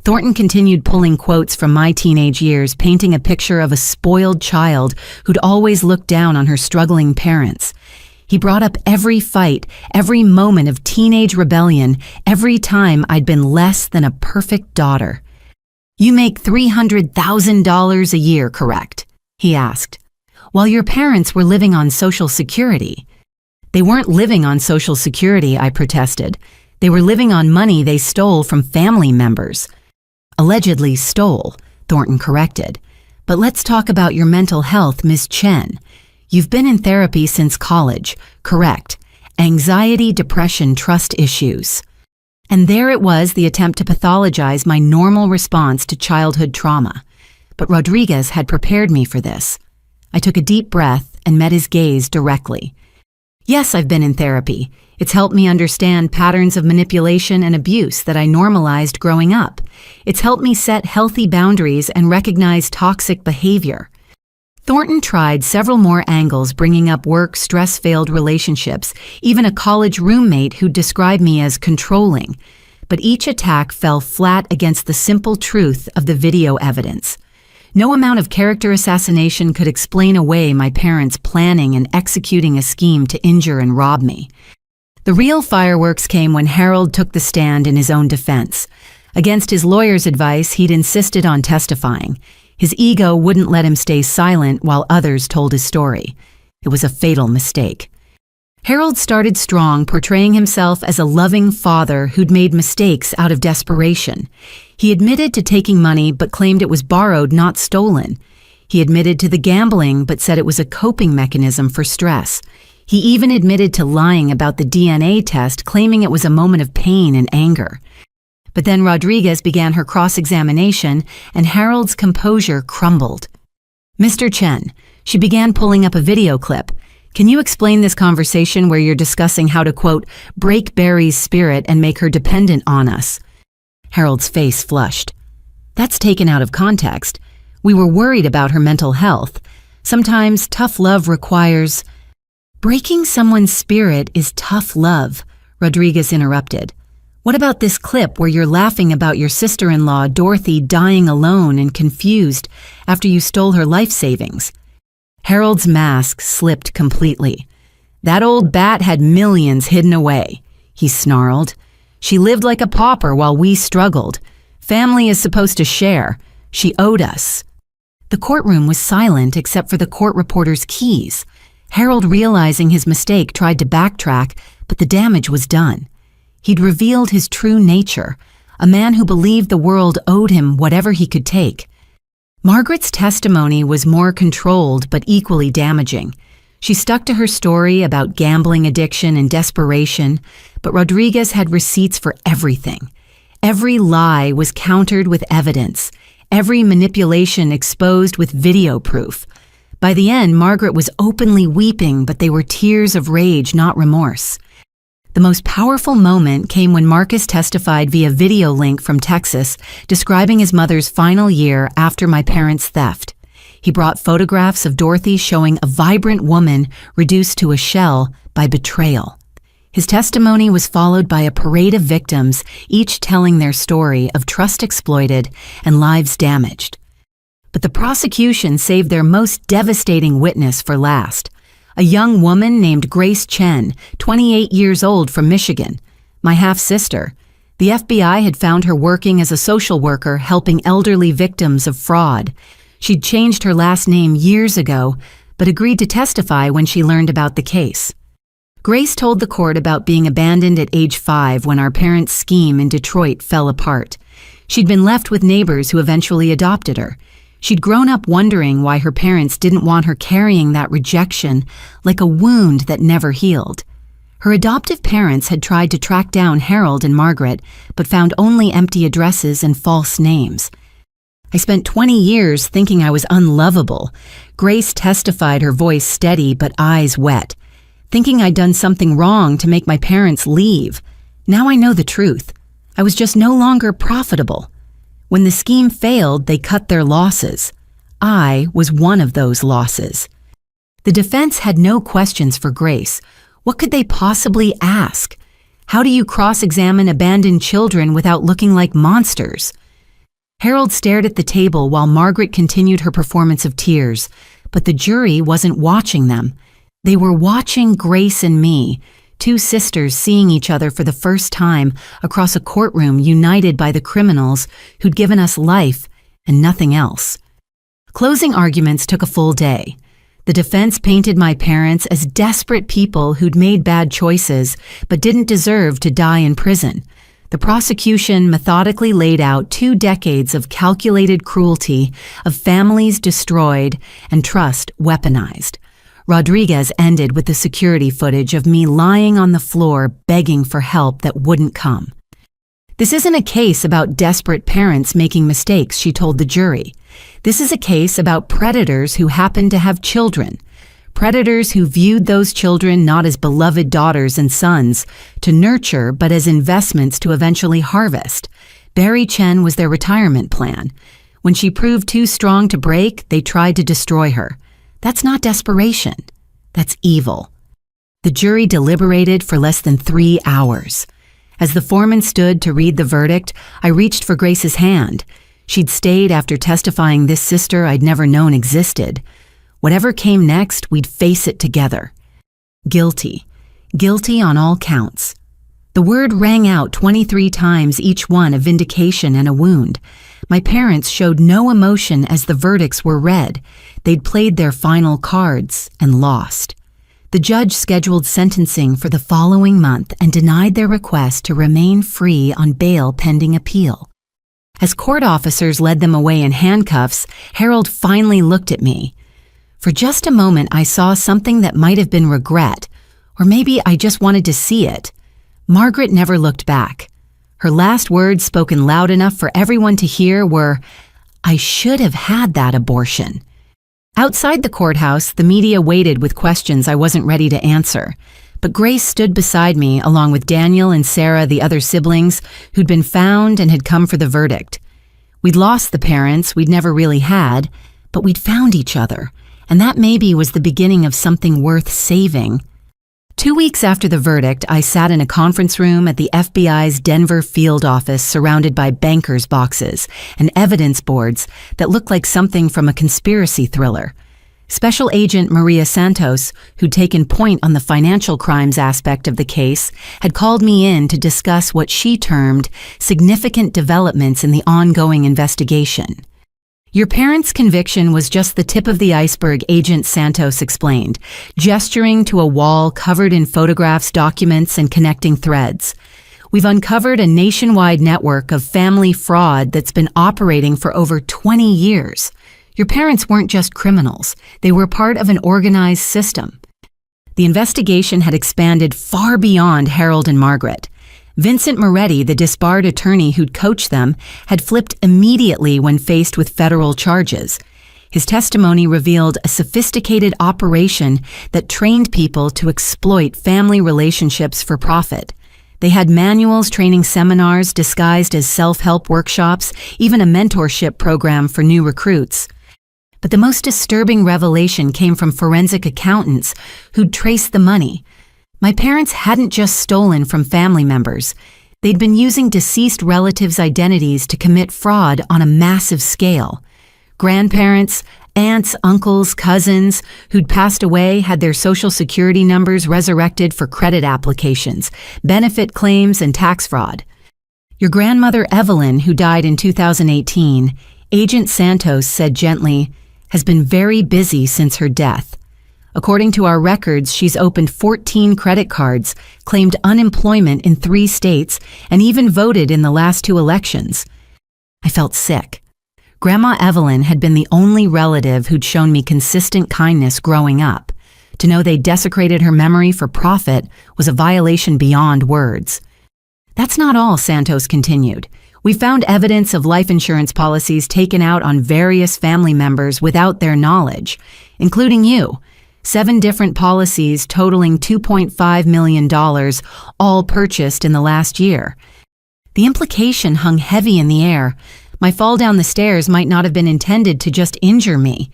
Thornton continued pulling quotes from my teenage years, painting a picture of a spoiled child who'd always looked down on her struggling parents. He brought up every fight, every moment of teenage rebellion, every time I'd been less than a perfect daughter. "You make $300,000 a year, correct?" he asked. "While your parents were living on Social Security." "They weren't living on Social Security," I protested. "They were living on money they stole from family members." "Allegedly stole," Thornton corrected. "But let's talk about your mental health, Ms. Chen. You've been in therapy since college, correct? Anxiety, depression, trust issues." And there it was, the attempt to pathologize my normal response to childhood trauma. But Rodriguez had prepared me for this. I took a deep breath and met his gaze directly. "Yes, I've been in therapy. It's helped me understand patterns of manipulation and abuse that I normalized growing up. It's helped me set healthy boundaries and recognize toxic behavior." Thornton tried several more angles, bringing up work, stress-failed relationships, even a college roommate who described me as controlling. But each attack fell flat against the simple truth of the video evidence. No amount of character assassination could explain away my parents planning and executing a scheme to injure and rob me. The real fireworks came when Harold took the stand in his own defense. Against his lawyer's advice, he'd insisted on testifying. His ego wouldn't let him stay silent while others told his story. It was a fatal mistake. Harold started strong, portraying himself as a loving father who'd made mistakes out of desperation. He admitted to taking money but claimed it was borrowed, not stolen. He admitted to the gambling but said it was a coping mechanism for stress. He even admitted to lying about the DNA test, claiming it was a moment of pain and anger. But then Rodriguez began her cross-examination, and Harold's composure crumbled. "Mr. Chen," she began pulling up a video clip. "Can you explain this conversation where you're discussing how to, quote, break Barry's spirit and make her dependent on us?" Harold's face flushed. "That's taken out of context. We were worried about her mental health. Sometimes tough love requires—" "Breaking someone's spirit is tough love," Rodriguez interrupted. "What about this clip where you're laughing about your sister-in-law, Dorothy, dying alone and confused after you stole her life savings?" Harold's mask slipped completely. "That old bat had millions hidden away," he snarled. "She lived like a pauper while we struggled. Family is supposed to share. She owed us." The courtroom was silent except for the court reporter's keys. Harold, realizing his mistake, tried to backtrack, but the damage was done. He'd revealed his true nature, a man who believed the world owed him whatever he could take. Margaret's testimony was more controlled but equally damaging. She stuck to her story about gambling addiction and desperation, but Rodriguez had receipts for everything. Every lie was countered with evidence, every manipulation exposed with video proof. By the end, Margaret was openly weeping, but they were tears of rage, not remorse. The most powerful moment came when Marcus testified via video link from Texas, describing his mother's final year after my parents' theft. He brought photographs of Dorothy showing a vibrant woman reduced to a shell by betrayal. His testimony was followed by a parade of victims, each telling their story of trust exploited and lives damaged. But the prosecution saved their most devastating witness for last. A young woman named Grace Chen, 28 years old, from Michigan, my half-sister. The FBI had found her working as a social worker helping elderly victims of fraud. She'd changed her last name years ago, but agreed to testify when she learned about the case. Grace told the court about being abandoned at age 5 when our parents' scheme in Detroit fell apart. She'd been left with neighbors who eventually adopted her. She'd grown up wondering why her parents didn't want her carrying that rejection like a wound that never healed. Her adoptive parents had tried to track down Harold and Margaret, but found only empty addresses and false names. I spent 20 years thinking I was unlovable. Grace testified, her voice steady but eyes wet. Thinking I'd done something wrong to make my parents leave. Now I know the truth. I was just no longer profitable. When the scheme failed, they cut their losses. I was one of those losses. The defense had no questions for Grace. What could they possibly ask? How do you cross-examine abandoned children without looking like monsters? Harold stared at the table while Margaret continued her performance of tears, but the jury wasn't watching them. They were watching Grace and me, two sisters seeing each other for the first time across a courtroom united by the criminals who'd given us life and nothing else. Closing arguments took a full day. The defense painted my parents as desperate people who'd made bad choices but didn't deserve to die in prison. The prosecution methodically laid out 2 decades of calculated cruelty, of families destroyed and trust weaponized. Rodriguez ended with the security footage of me lying on the floor begging for help that wouldn't come. This isn't a case about desperate parents making mistakes, she told the jury. This is a case about predators who happen to have children. Predators who viewed those children not as beloved daughters and sons to nurture, but as investments to eventually harvest. Barry Chen was their retirement plan. When she proved too strong to break, they tried to destroy her. That's not desperation. That's evil. The jury deliberated for less than 3 hours. As the foreman stood to read the verdict, I reached for Grace's hand. She'd stayed after testifying this sister I'd never known existed. Whatever came next, we'd face it together. Guilty. Guilty on all counts. The word rang out 23 times, each one a vindication and a wound. My parents showed no emotion as the verdicts were read. They'd played their final cards and lost. The judge scheduled sentencing for the following month and denied their request to remain free on bail pending appeal. As court officers led them away in handcuffs, Harold finally looked at me. For just a moment, I saw something that might have been regret, or maybe I just wanted to see it. Margaret never looked back. Her last words, spoken loud enough for everyone to hear, were, "I should have had that abortion." Outside the courthouse, the media waited with questions I wasn't ready to answer. But Grace stood beside me, along with Daniel and Sarah, the other siblings, who'd been found and had come for the verdict. We'd lost the parents we'd never really had, but we'd found each other, and that maybe was the beginning of something worth saving. 2 weeks after the verdict, I sat in a conference room at the FBI's Denver field office surrounded by bankers' boxes and evidence boards that looked like something from a conspiracy thriller. Special Agent Maria Santos, who'd taken point on the financial crimes aspect of the case, had called me in to discuss what she termed significant developments in the ongoing investigation. "Your parents' conviction was just the tip of the iceberg," Agent Santos explained, gesturing to a wall covered in photographs, documents, and connecting threads. "We've uncovered a nationwide network of family fraud that's been operating for over 20 years. Your parents weren't just criminals. They were part of an organized system." The investigation had expanded far beyond Harold and Margaret. Vincent Moretti, the disbarred attorney who'd coached them, had flipped immediately when faced with federal charges. His testimony revealed a sophisticated operation that trained people to exploit family relationships for profit. They had manuals, training seminars disguised as self-help workshops, even a mentorship program for new recruits. But the most disturbing revelation came from forensic accountants who'd traced the money. My parents hadn't just stolen from family members. They'd been using deceased relatives' identities to commit fraud on a massive scale. Grandparents, aunts, uncles, cousins who'd passed away had their social security numbers resurrected for credit applications, benefit claims, and tax fraud. Your grandmother Evelyn, who died in 2018, Agent Santos said gently, has been very busy since her death. According to our records, she's opened 14 credit cards, claimed unemployment in 3 states, and even voted in the last 2 elections. I felt sick. Grandma Evelyn had been the only relative who'd shown me consistent kindness growing up. To know they desecrated her memory for profit was a violation beyond words. That's not all, Santos continued. We found evidence of life insurance policies taken out on various family members without their knowledge, including you. 7 different policies totaling $2.5 million, all purchased in the last year. The implication hung heavy in the air, My fall down the stairs might not have been intended to just injure me.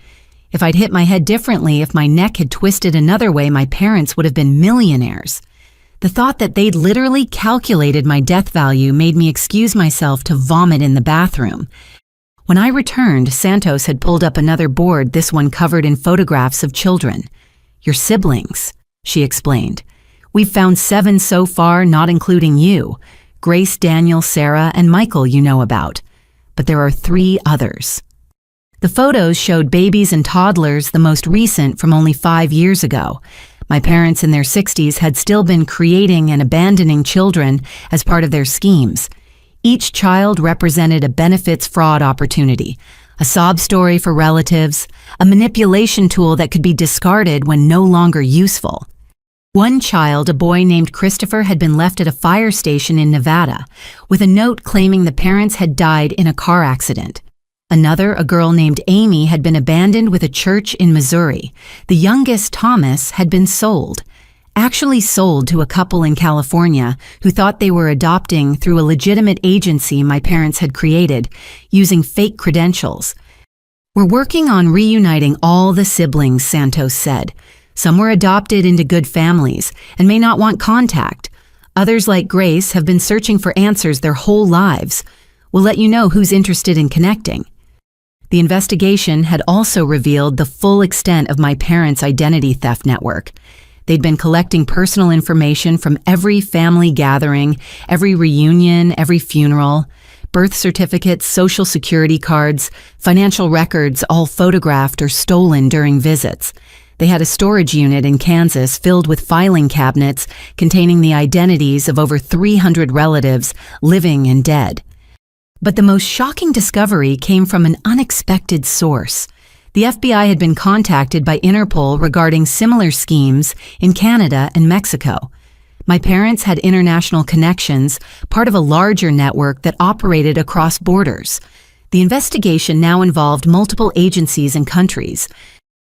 If I'd hit my head differently, if my neck had twisted another way, my parents would have been millionaires. The thought that they'd literally calculated my death value made me excuse myself to vomit in the bathroom. When I returned, Santos had pulled up another board, this one covered in photographs of children. "Your siblings," she explained. "We've found 7 so far, not including you. Grace, Daniel, Sarah, and Michael you know about. But there are 3 others." The photos showed babies and toddlers, the most recent from only 5 years ago. My parents in their 60s had still been creating and abandoning children as part of their schemes. Each child represented a benefits fraud opportunity, a sob story for relatives, a manipulation tool that could be discarded when no longer useful. One child, a boy named Christopher, had been left at a fire station in Nevada with a note claiming the parents had died in a car accident. Another, a girl named Amy, had been abandoned with a church in Missouri. The youngest, Thomas, had been sold to a couple in California who thought they were adopting through a legitimate agency my parents had created, using fake credentials. "We're working on reuniting all the siblings," Santos said. "Some were adopted into good families and may not want contact. Others, like Grace, have been searching for answers their whole lives. We'll let you know who's interested in connecting." The investigation had also revealed the full extent of my parents' identity theft network. They'd been collecting personal information from every family gathering, every reunion, every funeral, birth certificates, social security cards, financial records, all photographed or stolen during visits. They had a storage unit in Kansas filled with filing cabinets containing the identities of over 300 relatives, living and dead. But the most shocking discovery came from an unexpected source. The FBI had been contacted by Interpol regarding similar schemes in Canada and Mexico. My parents had international connections, part of a larger network that operated across borders. The investigation now involved multiple agencies and countries.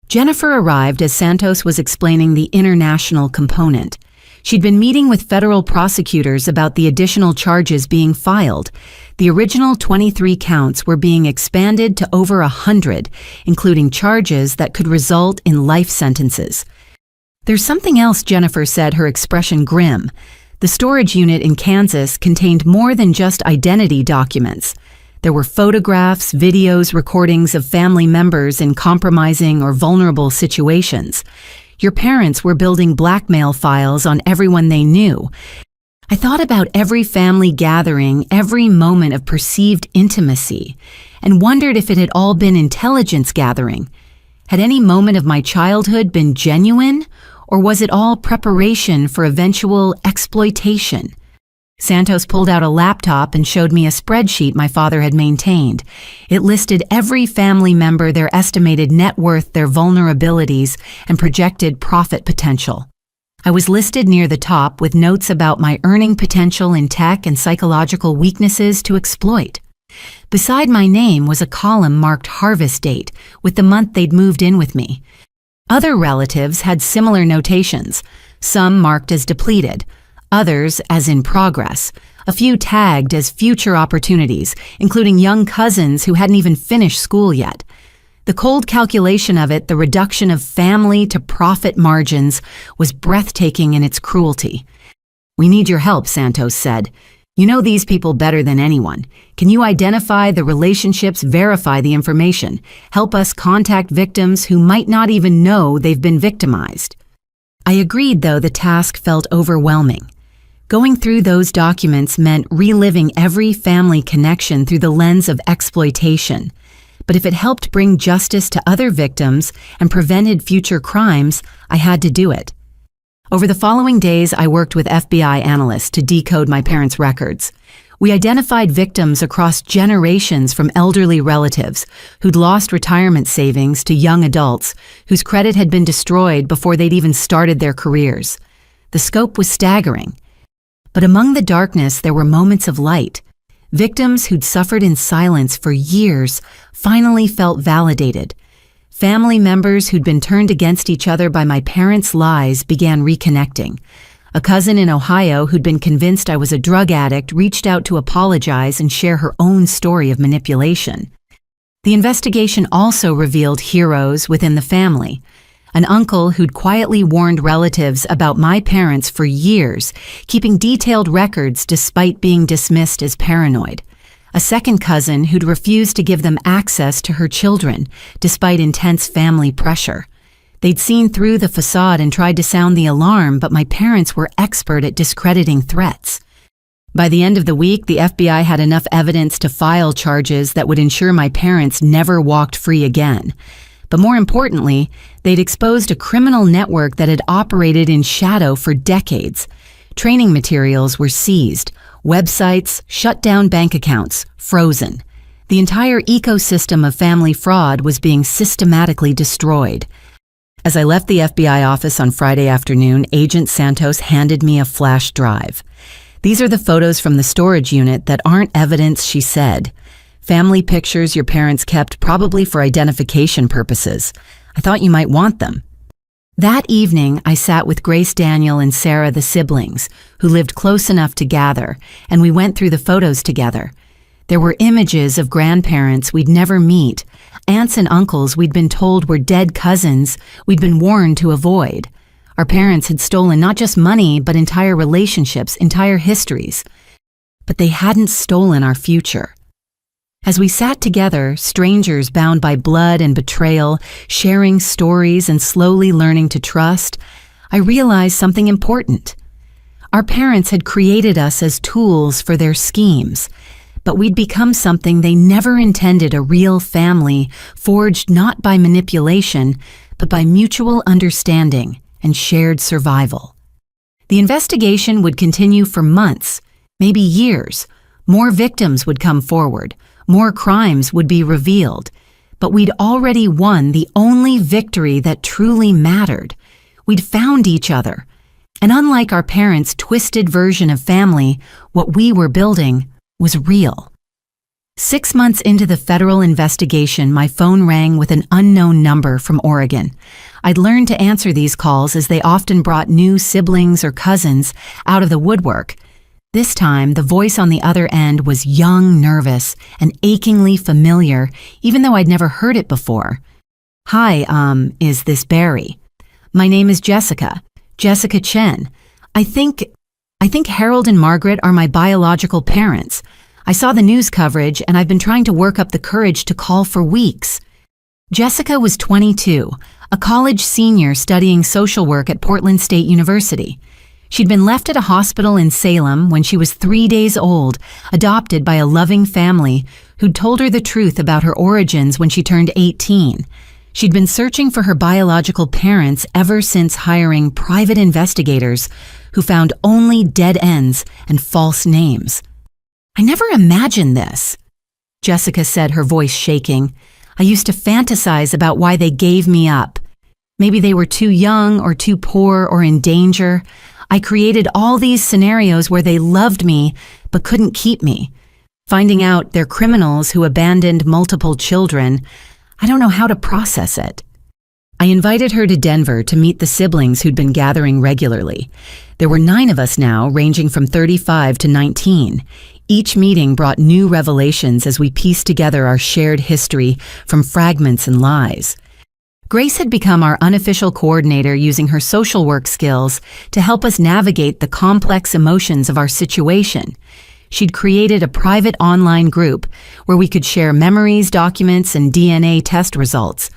Jennifer arrived as Santos was explaining the international component. She'd been meeting with federal prosecutors about the additional charges being filed. The original 23 counts were being expanded to over 100, including charges that could result in life sentences. "There's something else," Jennifer said, her expression grim. The storage unit in Kansas contained more than just identity documents. There were photographs, videos, recordings of family members in compromising or vulnerable situations. Your parents were building blackmail files on everyone they knew. I thought about every family gathering, every moment of perceived intimacy, and wondered if it had all been intelligence gathering. Had any moment of my childhood been genuine, or was it all preparation for eventual exploitation? Santos pulled out a laptop and showed me a spreadsheet my father had maintained. It listed every family member, their estimated net worth, their vulnerabilities, and projected profit potential. I was listed near the top with notes about my earning potential in tech and psychological weaknesses to exploit. Beside my name was a column marked harvest date, with the month they'd moved in with me. Other relatives had similar notations, some marked as depleted, others as in progress, a few tagged as future opportunities, including young cousins who hadn't even finished school yet. The cold calculation of it, the reduction of family to profit margins, was breathtaking in its cruelty. "We need your help," Santos said. "You know these people better than anyone. Can you identify the relationships, verify the information, help us contact victims who might not even know they've been victimized?" I agreed, though the task felt overwhelming. Going through those documents meant reliving every family connection through the lens of exploitation. But if it helped bring justice to other victims and prevented future crimes, I had to do it. Over the following days, I worked with FBI analysts to decode my parents' records. We identified victims across generations, from elderly relatives who'd lost retirement savings to young adults whose credit had been destroyed before they'd even started their careers. The scope was staggering. But among the darkness, there were moments of light. Victims who'd suffered in silence for years finally felt validated. Family members who'd been turned against each other by my parents' lies began reconnecting. A cousin in Ohio who'd been convinced I was a drug addict reached out to apologize and share her own story of manipulation. The investigation also revealed heroes within the family. An uncle who'd quietly warned relatives about my parents for years, keeping detailed records despite being dismissed as paranoid. A second cousin who'd refused to give them access to her children, despite intense family pressure. They'd seen through the facade and tried to sound the alarm, but my parents were expert at discrediting threats. By the end of the week, the FBI had enough evidence to file charges that would ensure my parents never walked free again. But more importantly, they'd exposed a criminal network that had operated in shadow for decades. Training materials were seized, websites, shut down bank accounts, frozen. The entire ecosystem of family fraud was being systematically destroyed. As I left the FBI office on Friday afternoon, Agent Santos handed me a flash drive. These are the photos from the storage unit that aren't evidence, she said. Family pictures your parents kept probably for identification purposes. I thought you might want them. That evening, I sat with Grace, Daniel, and Sarah, the siblings, who lived close enough to gather, and we went through the photos together. There were images of grandparents we'd never meet, aunts and uncles we'd been told were dead cousins we'd been warned to avoid. Our parents had stolen not just money, but entire relationships, entire histories. But they hadn't stolen our future. As we sat together, strangers bound by blood and betrayal, sharing stories and slowly learning to trust, I realized something important. Our parents had created us as tools for their schemes, but we'd become something they never intended: a real family, forged not by manipulation, but by mutual understanding and shared survival. The investigation would continue for months, maybe years. More victims would come forward. More crimes would be revealed. But we'd already won the only victory that truly mattered. We'd found each other. And unlike our parents' twisted version of family, what we were building was real. 6 months into the federal investigation, my phone rang with an unknown number from Oregon. I'd learned to answer these calls as they often brought new siblings or cousins out of the woodwork. This time, the voice on the other end was young, nervous, and achingly familiar, even though I'd never heard it before. Hi, is this Barry? My name is Jessica Chen. I think Harold and Margaret are my biological parents. I saw the news coverage and I've been trying to work up the courage to call for weeks. Jessica was 22, a college senior studying social work at Portland State University. She'd been left at a hospital in Salem when she was 3 days old, adopted by a loving family who'd told her the truth about her origins when she turned 18. She'd been searching for her biological parents ever since hiring private investigators who found only dead ends and false names. I never imagined this, Jessica said, her voice shaking. I used to fantasize about why they gave me up. Maybe they were too young or too poor or in danger. I created all these scenarios where they loved me but couldn't keep me. Finding out they're criminals who abandoned multiple children, I don't know how to process it. I invited her to Denver to meet the siblings who'd been gathering regularly. There were 9 of us now, ranging from 35 to 19. Each meeting brought new revelations as we pieced together our shared history from fragments and lies. Grace had become our unofficial coordinator, using her social work skills to help us navigate the complex emotions of our situation. She'd created a private online group where we could share memories, documents, and DNA test results.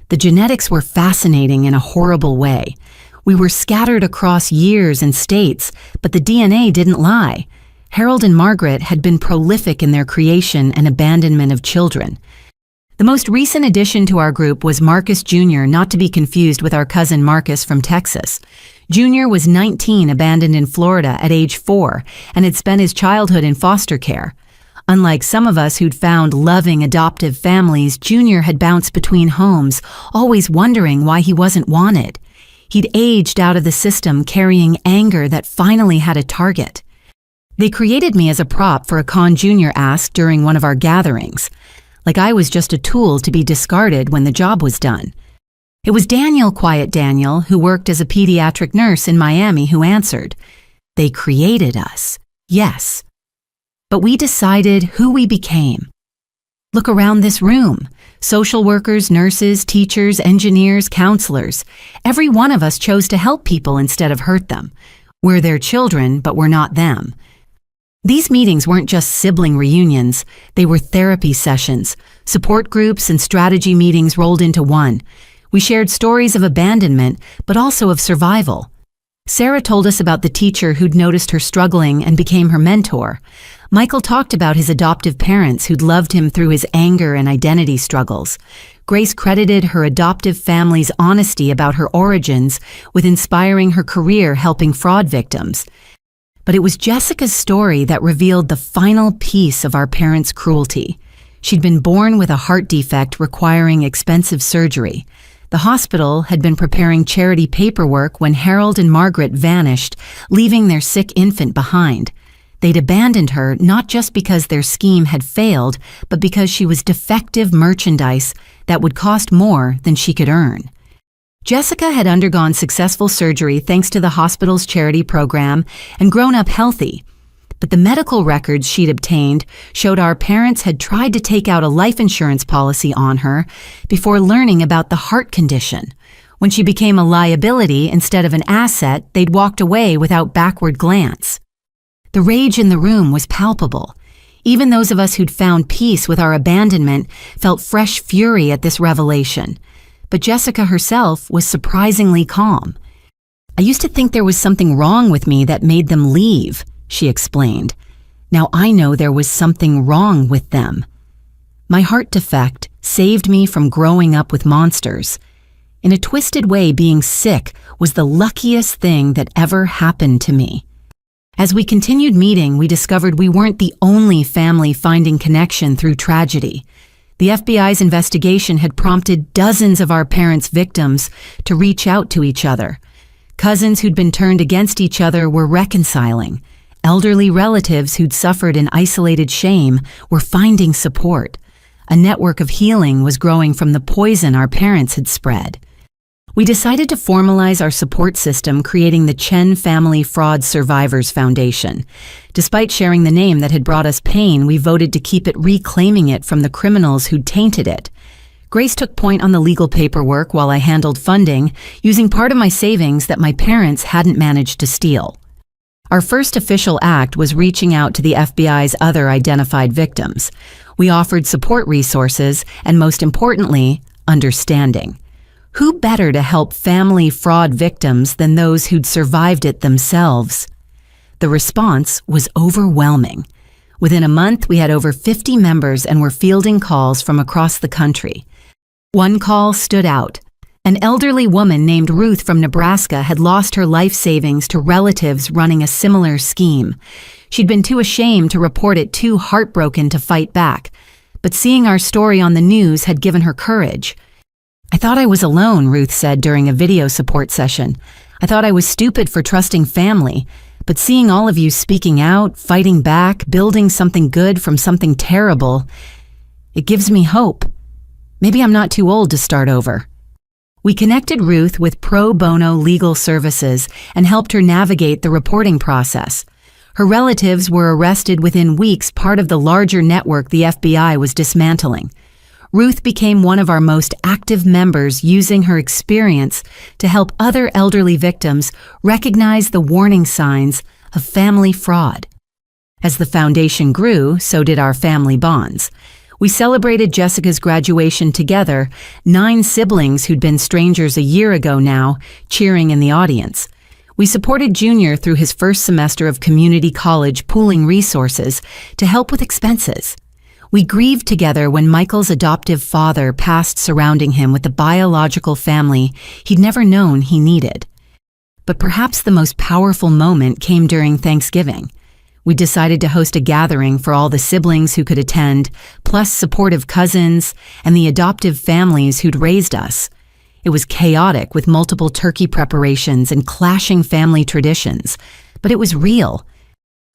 The genetics were fascinating in a horrible way. We were scattered across years and states, but the DNA didn't lie. Harold and Margaret had been prolific in their creation and abandonment of children. The most recent addition to our group was Marcus Jr., not to be confused with our cousin Marcus from Texas. Jr. was 19, abandoned in Florida at age 4, and had spent his childhood in foster care. Unlike some of us who'd found loving adoptive families, Jr. had bounced between homes, always wondering why he wasn't wanted. He'd aged out of the system, carrying anger that finally had a target. They created me as a prop for a con Jr. asked during one of our gatherings, like I was just a tool to be discarded when the job was done. It was Daniel, Quiet Daniel, who worked as a pediatric nurse in Miami, who answered, "They created us, yes. But we decided who we became. Look around this room. Social workers, nurses, teachers, engineers, counselors. Every one of us chose to help people instead of hurt them. We're their children, but we're not them." These meetings weren't just sibling reunions. They were therapy sessions, support groups, and strategy meetings rolled into one. We shared stories of abandonment, but also of survival. Sarah told us about the teacher who'd noticed her struggling and became her mentor. Michael talked about his adoptive parents who'd loved him through his anger and identity struggles. Grace credited her adoptive family's honesty about her origins with inspiring her career helping fraud victims. But it was Jessica's story that revealed the final piece of our parents' cruelty. She'd been born with a heart defect requiring expensive surgery. The hospital had been preparing charity paperwork when Harold and Margaret vanished, leaving their sick infant behind. They'd abandoned her not just because their scheme had failed, but because she was defective merchandise that would cost more than she could earn. Jessica had undergone successful surgery thanks to the hospital's charity program and grown up healthy. But the medical records she'd obtained showed our parents had tried to take out a life insurance policy on her before learning about the heart condition. When she became a liability instead of an asset, they'd walked away without backward glance. The rage in the room was palpable. Even those of us who'd found peace with our abandonment felt fresh fury at this revelation. But Jessica herself was surprisingly calm. "I used to think there was something wrong with me that made them leave," she explained. "Now I know there was something wrong with them. My heart defect saved me from growing up with monsters. In a twisted way, being sick was the luckiest thing that ever happened to me." As we continued meeting, we discovered we weren't the only family finding connection through tragedy. The FBI's investigation had prompted dozens of our parents' victims to reach out to each other. Cousins who'd been turned against each other were reconciling. Elderly relatives who'd suffered in isolated shame were finding support. A network of healing was growing from the poison our parents had spread. We decided to formalize our support system, creating the Chen Family Fraud Survivors Foundation. Despite sharing the name that had brought us pain, we voted to keep it, reclaiming it from the criminals who'd tainted it. Grace took point on the legal paperwork while I handled funding, using part of my savings that my parents hadn't managed to steal. Our first official act was reaching out to the FBI's other identified victims. We offered support resources and, most importantly, understanding. Who better to help family fraud victims than those who'd survived it themselves? The response was overwhelming. Within a month, we had over 50 members and were fielding calls from across the country. One call stood out. An elderly woman named Ruth from Nebraska had lost her life savings to relatives running a similar scheme. She'd been too ashamed to report it, too heartbroken to fight back. But seeing our story on the news had given her courage. "I thought I was alone," Ruth said during a video support session. "I thought I was stupid for trusting family. But seeing all of you speaking out, fighting back, building something good from something terrible, it gives me hope. Maybe I'm not too old to start over." We connected Ruth with pro bono legal services and helped her navigate the reporting process. Her relatives were arrested within weeks, part of the larger network the FBI was dismantling. Ruth became one of our most active members, using her experience to help other elderly victims recognize the warning signs of family fraud. As the foundation grew, so did our family bonds. We celebrated Jessica's graduation together, 9 siblings who'd been strangers a year ago now, cheering in the audience. We supported Junior through his first semester of community college, pooling resources to help with expenses. We grieved together when Michael's adoptive father passed, surrounding him with the biological family he'd never known he needed. But perhaps the most powerful moment came during Thanksgiving. We decided to host a gathering for all the siblings who could attend, plus supportive cousins and the adoptive families who'd raised us. It was chaotic, with multiple turkey preparations and clashing family traditions, but it was real.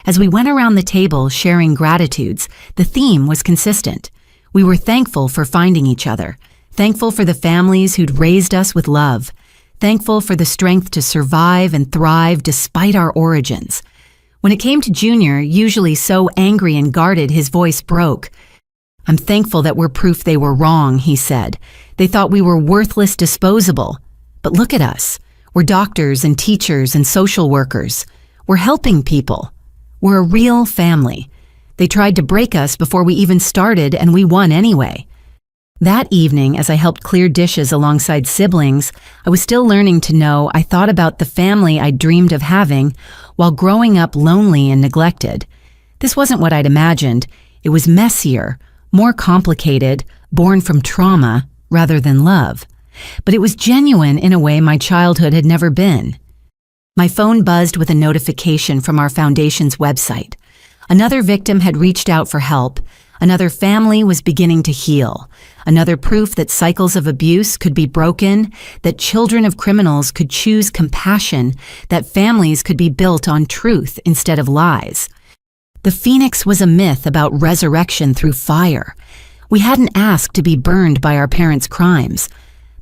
As we went around the table sharing gratitudes, the theme was consistent. We were thankful for finding each other, Thankful for the families who'd raised us with love. Thankful for the strength to survive and thrive despite our origins. When it came to Junior, usually so angry and guarded his voice broke. "I'm thankful that we're proof they were wrong," he said. "They thought we were worthless, disposable. But look at us. We're doctors and teachers and social workers. We're helping people. We're a real family. They tried to break us before we even started, and we won anyway." That evening, as I helped clear dishes alongside siblings, I was still learning to know I thought about the family I dreamed of having while growing up lonely and neglected. This wasn't what I'd imagined. It was messier, more complicated, born from trauma rather than love. But it was genuine in a way my childhood had never been. My phone buzzed with a notification from our foundation's website. Another victim had reached out for help. Another family was beginning to heal. Another proof that cycles of abuse could be broken, that children of criminals could choose compassion, that families could be built on truth instead of lies. The Phoenix was a myth about resurrection through fire. We hadn't asked to be burned by our parents' crimes.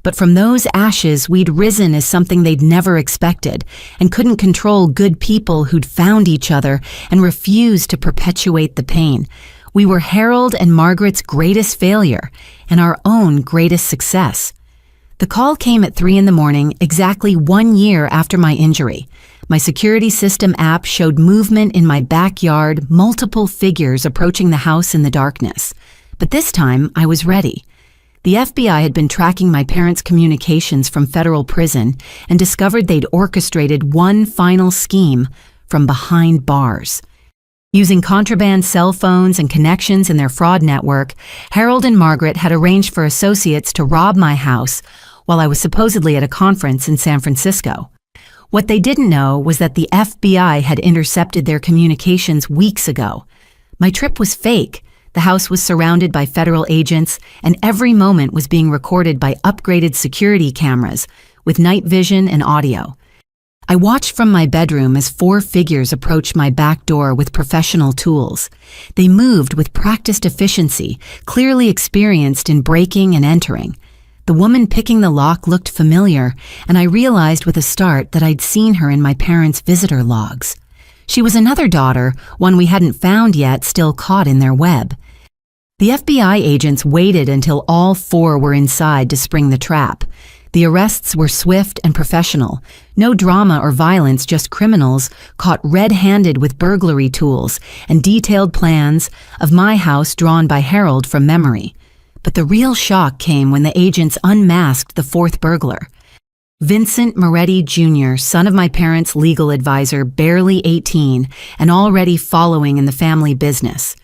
But from those ashes, we'd risen as something they'd never expected and couldn't control good people who'd found each other and refused to perpetuate the pain. We were Harold and Margaret's greatest failure and our own greatest success. The call came at 3 a.m, exactly 1 year after my injury. My security system app showed movement in my backyard, multiple figures approaching the house in the darkness. But this time, I was ready. The FBI had been tracking my parents' communications from federal prison and discovered they'd orchestrated one final scheme from behind bars. Using contraband cell phones and connections in their fraud network, Harold and Margaret had arranged for associates to rob my house while I was supposedly at a conference in San Francisco. What they didn't know was that the FBI had intercepted their communications weeks ago. My trip was fake. The house was surrounded by federal agents, and every moment was being recorded by upgraded security cameras with night vision and audio. I watched from my bedroom as 4 figures approached my back door with professional tools. They moved with practiced efficiency, clearly experienced in breaking and entering. The woman picking the lock looked familiar, and I realized with a start that I'd seen her in my parents' visitor logs. She was another daughter, one we hadn't found yet, still caught in their web. The FBI agents waited until all 4 were inside to spring the trap. The arrests were swift and professional. No drama or violence, just criminals caught red-handed with burglary tools and detailed plans of my house drawn by Harold from memory. But the real shock came when the agents unmasked the 4th burglar. Vincent Moretti Jr., son of my parents' legal advisor, barely 18 and already following in the family business.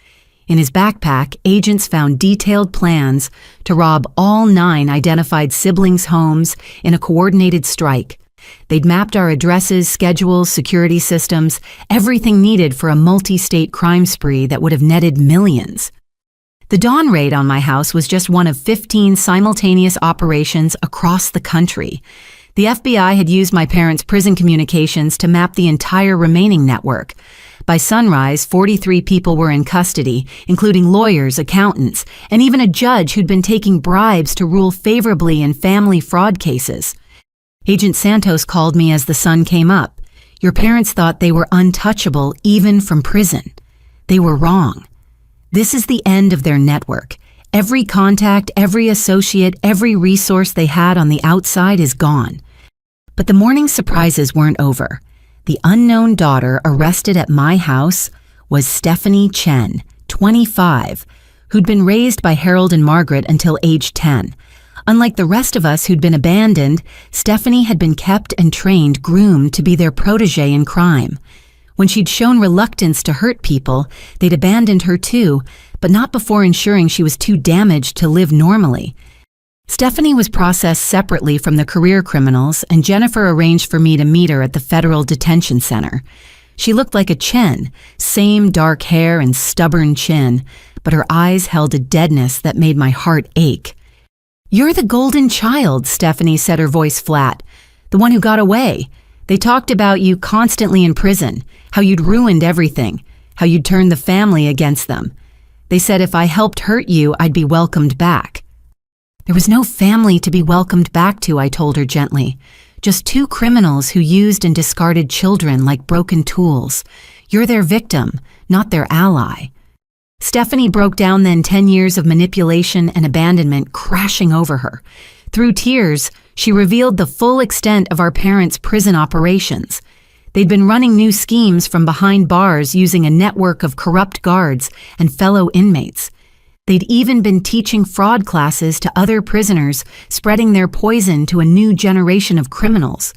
In his backpack, agents found detailed plans to rob all 9 identified siblings' homes in a coordinated strike. They'd mapped our addresses, schedules, security systems, everything needed for a multi-state crime spree that would have netted millions. The dawn raid on my house was just one of 15 simultaneous operations across the country. The FBI had used my parents' prison communications to map the entire remaining network. By sunrise, 43 people were in custody, including lawyers, accountants, and even a judge who'd been taking bribes to rule favorably in family fraud cases. Agent Santos called me as the sun came up. "Your parents thought they were untouchable even from prison. They were wrong. This is the end of their network. Every contact, every associate, every resource they had on the outside is gone." But the morning surprises weren't over. The unknown daughter arrested at my house was Stephanie Chen, 25, who'd been raised by Harold and Margaret until age 10. Unlike the rest of us who'd been abandoned, Stephanie had been kept and trained, groomed to be their protege in crime. When she'd shown reluctance to hurt people, they'd abandoned her too, but not before ensuring she was too damaged to live normally. Stephanie was processed separately from the career criminals, and Jennifer arranged for me to meet her at the federal detention center. She looked like a Chen, same dark hair and stubborn chin, but her eyes held a deadness that made my heart ache. "You're the golden child," Stephanie said, her voice flat. "The one who got away. They talked about you constantly in prison, how you'd ruined everything, how you'd turned the family against them. They said if I helped hurt you, I'd be welcomed back." There was no family to be welcomed back to, I told her gently. Just two criminals who used and discarded children like broken tools. You're their victim, not their ally. Stephanie broke down then, 10 years of manipulation and abandonment crashing over her. Through tears, she revealed the full extent of our parents' prison operations. They'd been running new schemes from behind bars using a network of corrupt guards and fellow inmates. They'd even been teaching fraud classes to other prisoners, spreading their poison to a new generation of criminals.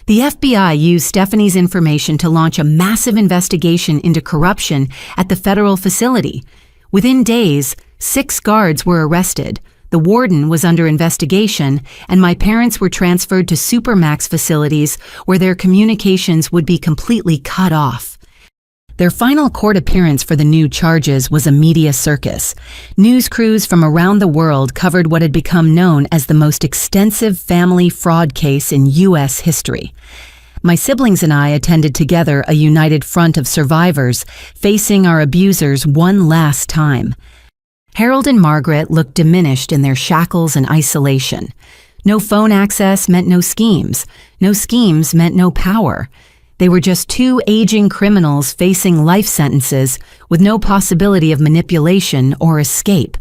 The FBI used Stephanie's information to launch a massive investigation into corruption at the federal facility. Within days, 6 guards were arrested, the warden was under investigation, and my parents were transferred to Supermax facilities where their communications would be completely cut off. Their final court appearance for the new charges was a media circus. News crews from around the world covered what had become known as the most extensive family fraud case in U.S. history. My siblings and I attended together a united front of survivors, facing our abusers one last time. Harold and Margaret looked diminished in their shackles and isolation. No phone access meant no schemes. No schemes meant no power. They were just 2 aging criminals facing life sentences with no possibility of manipulation or escape.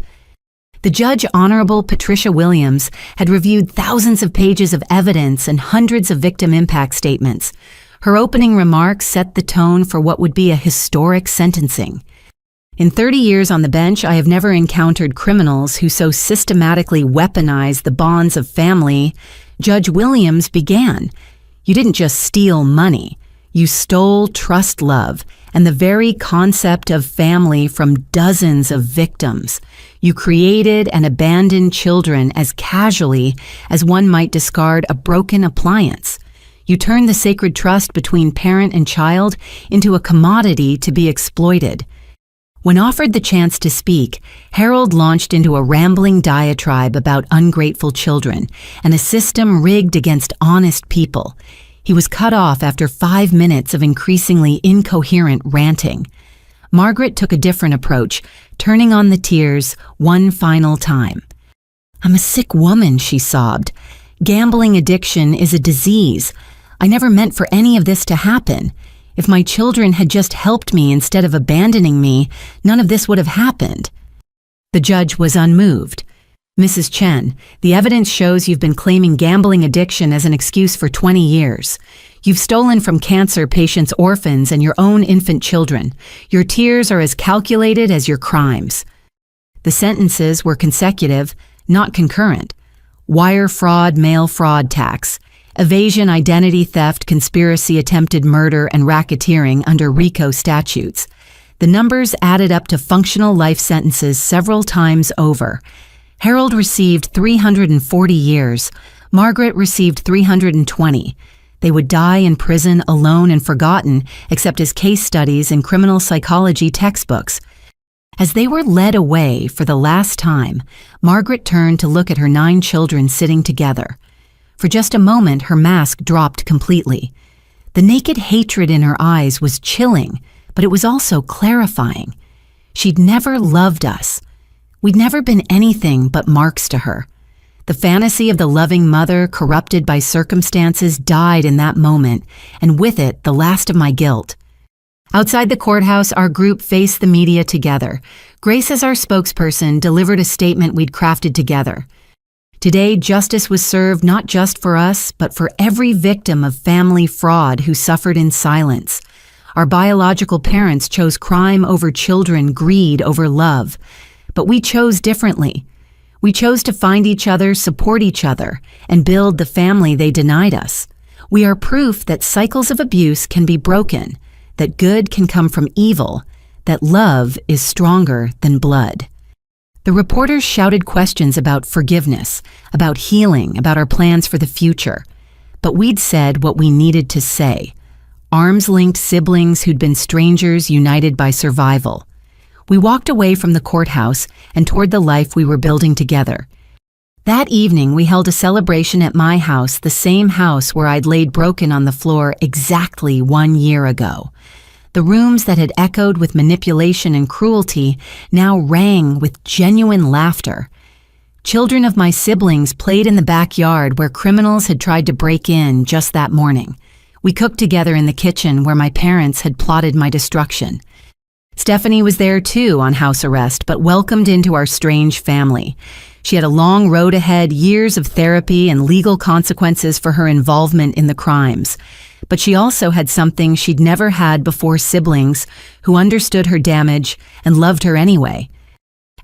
The judge, Honorable Patricia Williams, had reviewed thousands of pages of evidence and hundreds of victim impact statements. Her opening remarks set the tone for what would be a historic sentencing. In 30 years on the bench, I have never encountered criminals who so systematically weaponize the bonds of family. Judge Williams began. You didn't just steal money. You stole trust, love, and the very concept of family from dozens of victims. You created and abandoned children as casually as one might discard a broken appliance. You turned the sacred trust between parent and child into a commodity to be exploited. When offered the chance to speak, Harold launched into a rambling diatribe about ungrateful children and a system rigged against honest people. He was cut off after 5 minutes of increasingly incoherent ranting. Margaret took a different approach, turning on the tears one final time. I'm a sick woman, she sobbed. Gambling addiction is a disease. I never meant for any of this to happen. If my children had just helped me instead of abandoning me, none of this would have happened. The judge was unmoved. Mrs. Chen, the evidence shows you've been claiming gambling addiction as an excuse for 20 years. You've stolen from cancer patients' orphans and your own infant children. Your tears are as calculated as your crimes. The sentences were consecutive, not concurrent. Wire fraud, mail fraud tax. Evasion, identity theft, conspiracy, attempted murder, and racketeering under RICO statutes. The numbers added up to functional life sentences several times over. Harold received 340 years. Margaret received 320. They would die in prison alone and forgotten, except as case studies in criminal psychology textbooks. As they were led away for the last time, Margaret turned to look at her 9 children sitting together. For just a moment, her mask dropped completely. The naked hatred in her eyes was chilling, but it was also clarifying. She'd never loved us. We'd never been anything but marks to her. The fantasy of the loving mother, corrupted by circumstances, died in that moment, and with it, the last of my guilt. Outside the courthouse, our group faced the media together. Grace, as our spokesperson, delivered a statement we'd crafted together. Today, justice was served not just for us, but for every victim of family fraud who suffered in silence. Our biological parents chose crime over children, greed over love. But we chose differently. We chose to find each other, support each other, and build the family they denied us. We are proof that cycles of abuse can be broken, that good can come from evil, that love is stronger than blood. The reporters shouted questions about forgiveness, about healing, about our plans for the future. But we'd said what we needed to say. Arms-linked siblings who'd been strangers united by survival. We walked away from the courthouse and toward the life we were building together. That evening, we held a celebration at my house, the same house where I'd laid broken on the floor exactly 1 year ago. The rooms that had echoed with manipulation and cruelty now rang with genuine laughter. Children of my siblings played in the backyard where criminals had tried to break in just that morning. We cooked together in the kitchen where my parents had plotted my destruction. Stephanie was there too on house arrest, but welcomed into our strange family. She had a long road ahead, years of therapy and legal consequences for her involvement in the crimes. But she also had something she'd never had before: siblings who understood her damage and loved her anyway.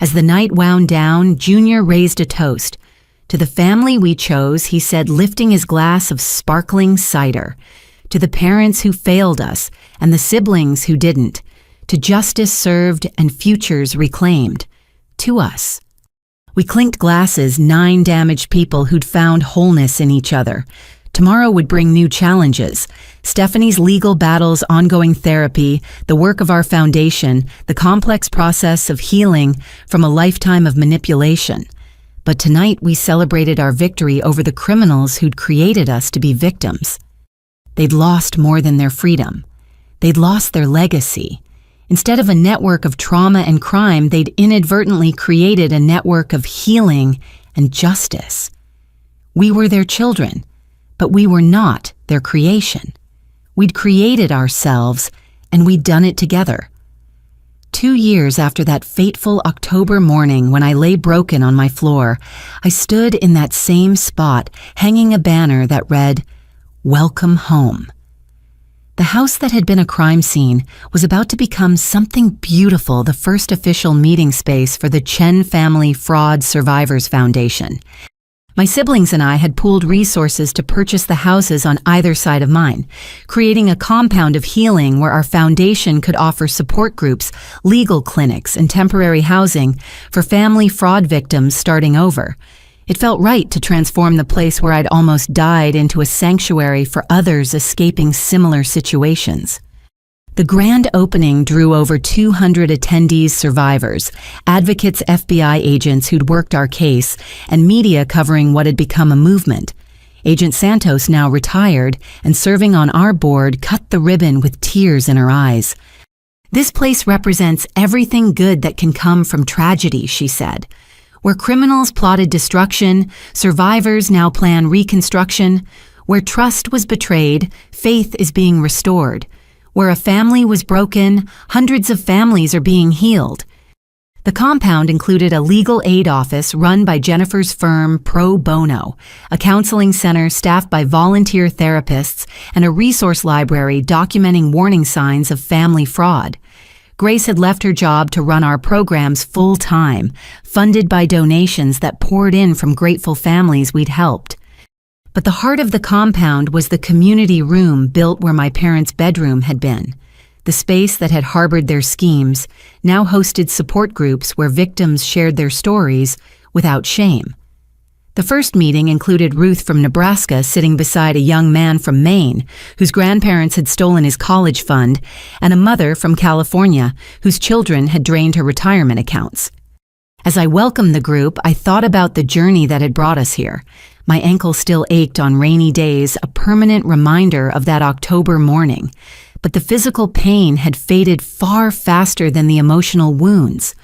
As the night wound down, Junior raised a toast. To the family we chose, he said, lifting his glass of sparkling cider. To the parents who failed us and the siblings who didn't. To justice served and futures reclaimed. To us. We clinked glasses, 9 damaged people who'd found wholeness in each other. Tomorrow would bring new challenges. Stephanie's legal battles, ongoing therapy, the work of our foundation, the complex process of healing from a lifetime of manipulation. But tonight we celebrated our victory over the criminals who'd created us to be victims. They'd lost more than their freedom. They'd lost their legacy. Instead of a network of trauma and crime, they'd inadvertently created a network of healing and justice. We were their children, but we were not their creation. We'd created ourselves, and we'd done it together. 2 years after that fateful October morning when I lay broken on my floor, I stood in that same spot, hanging a banner that read, "Welcome Home." The house that had been a crime scene was about to become something beautiful, the first official meeting space for the Chen Family Fraud Survivors Foundation. My siblings and I had pooled resources to purchase the houses on either side of mine, creating a compound of healing where our foundation could offer support groups, legal clinics, and temporary housing for family fraud victims starting over. It felt right to transform the place where I'd almost died into a sanctuary for others escaping similar situations. The grand opening drew over 200 attendees, survivors, advocates, FBI agents who'd worked our case, and media covering what had become a movement. Agent Santos, now retired and serving on our board, cut the ribbon with tears in her eyes. "This place represents everything good that can come from tragedy," she said. "Where criminals plotted destruction, survivors now plan reconstruction. Where trust was betrayed, faith is being restored. Where a family was broken, hundreds of families are being healed." The compound included a legal aid office run by Jennifer's firm Pro Bono, a counseling center staffed by volunteer therapists, and a resource library documenting warning signs of family fraud. Grace had left her job to run our programs full-time, funded by donations that poured in from grateful families we'd helped. But the heart of the compound was the community room built where my parents' bedroom had been. The space that had harbored their schemes now hosted support groups where victims shared their stories without shame. The first meeting included Ruth from Nebraska sitting beside a young man from Maine whose grandparents had stolen his college fund, and a mother from California whose children had drained her retirement accounts. As I welcomed the group, I thought about the journey that had brought us here. My ankle still ached on rainy days, a permanent reminder of that October morning. But the physical pain had faded far faster than the emotional wounds.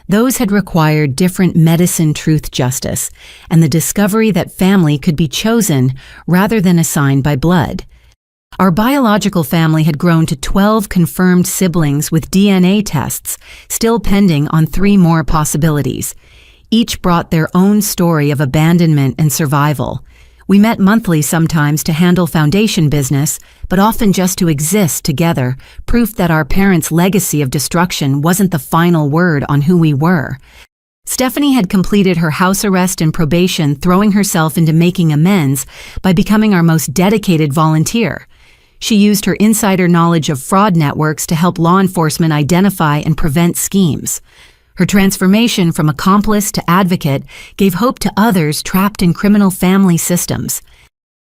Those had required different medicine, truth, justice, and the discovery that family could be chosen rather than assigned by blood. Our biological family had grown to 12 confirmed siblings with DNA tests, still pending on 3 more possibilities. Each brought their own story of abandonment and survival. We met monthly sometimes to handle foundation business, but often just to exist together, proof that our parents' legacy of destruction wasn't the final word on who we were. Stephanie had completed her house arrest and probation, throwing herself into making amends by becoming our most dedicated volunteer. She used her insider knowledge of fraud networks to help law enforcement identify and prevent schemes. Her transformation from accomplice to advocate gave hope to others trapped in criminal family systems.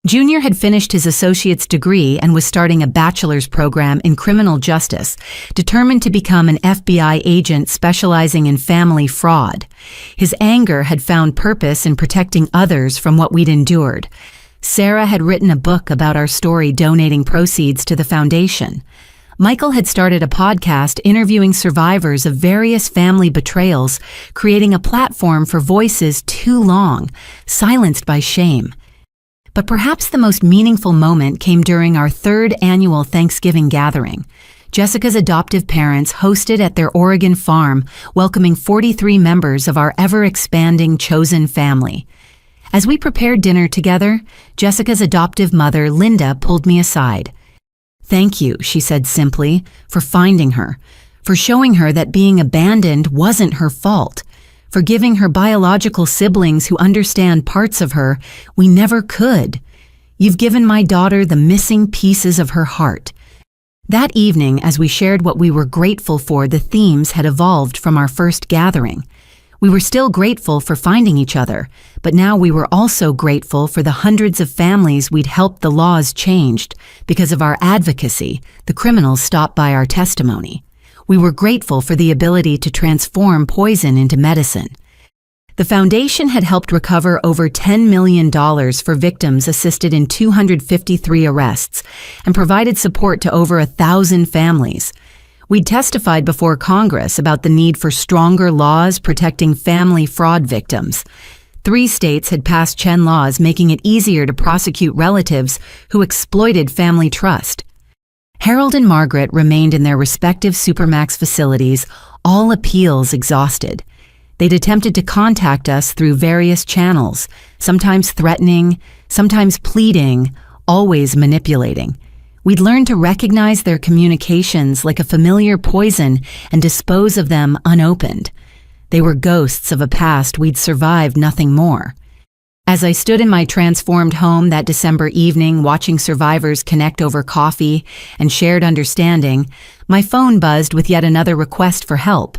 Junior had finished his associate's degree and was starting a bachelor's program in criminal justice, determined to become an FBI agent specializing in family fraud. His anger had found purpose in protecting others from what we'd endured. Sarah had written a book about our story, donating proceeds to the foundation. Michael had started a podcast interviewing survivors of various family betrayals, creating a platform for voices too long, silenced by shame. But perhaps the most meaningful moment came during our third annual Thanksgiving gathering. Jessica's adoptive parents hosted at their Oregon farm, welcoming 43 members of our ever-expanding chosen family. As we prepared dinner together, Jessica's adoptive mother, Linda, pulled me aside. "Thank you," she said simply, "for finding her, for showing her that being abandoned wasn't her fault, for giving her biological siblings who understand parts of her we never could. You've given my daughter the missing pieces of her heart." That evening, as we shared what we were grateful for, the themes had evolved from our first gathering. We were still grateful for finding each other, but now we were also grateful for the hundreds of families we'd helped the laws changed because of our advocacy, the criminals stopped by our testimony. We were grateful for the ability to transform poison into medicine. The foundation had helped recover over $10 million for victims assisted in 253 arrests and provided support to over 1,000 families. We'd testified before Congress about the need for stronger laws protecting family fraud victims. 3 states had passed Chen laws making it easier to prosecute relatives who exploited family trust. Harold and Margaret remained in their respective Supermax facilities, all appeals exhausted. They'd attempted to contact us through various channels, sometimes threatening, sometimes pleading, always manipulating. We'd learned to recognize their communications like a familiar poison and dispose of them unopened. They were ghosts of a past we'd survived nothing more. As I stood in my transformed home that December evening watching survivors connect over coffee and shared understanding, my phone buzzed with yet another request for help.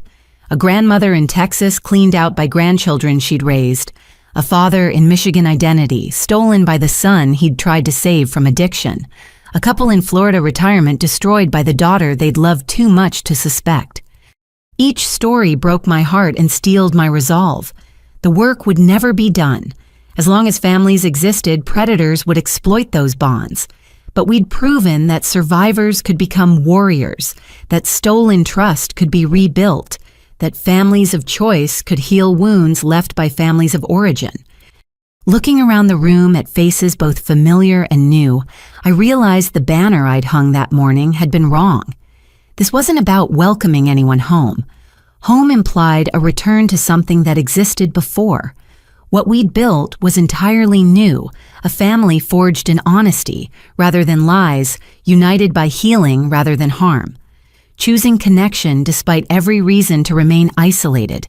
A grandmother in Texas cleaned out by grandchildren she'd raised. A father in Michigan identity, stolen by the son he'd tried to save from addiction. A couple in Florida retirement destroyed by the daughter they'd loved too much to suspect. Each story broke my heart and steeled my resolve. The work would never be done. As long as families existed, predators would exploit those bonds. But we'd proven that survivors could become warriors, that stolen trust could be rebuilt, that families of choice could heal wounds left by families of origin. Looking around the room at faces both familiar and new, I realized the banner I'd hung that morning had been wrong. This wasn't about welcoming anyone home. Home implied a return to something that existed before. What we'd built was entirely new, a family forged in honesty rather than lies, united by healing rather than harm. Choosing connection despite every reason to remain isolated.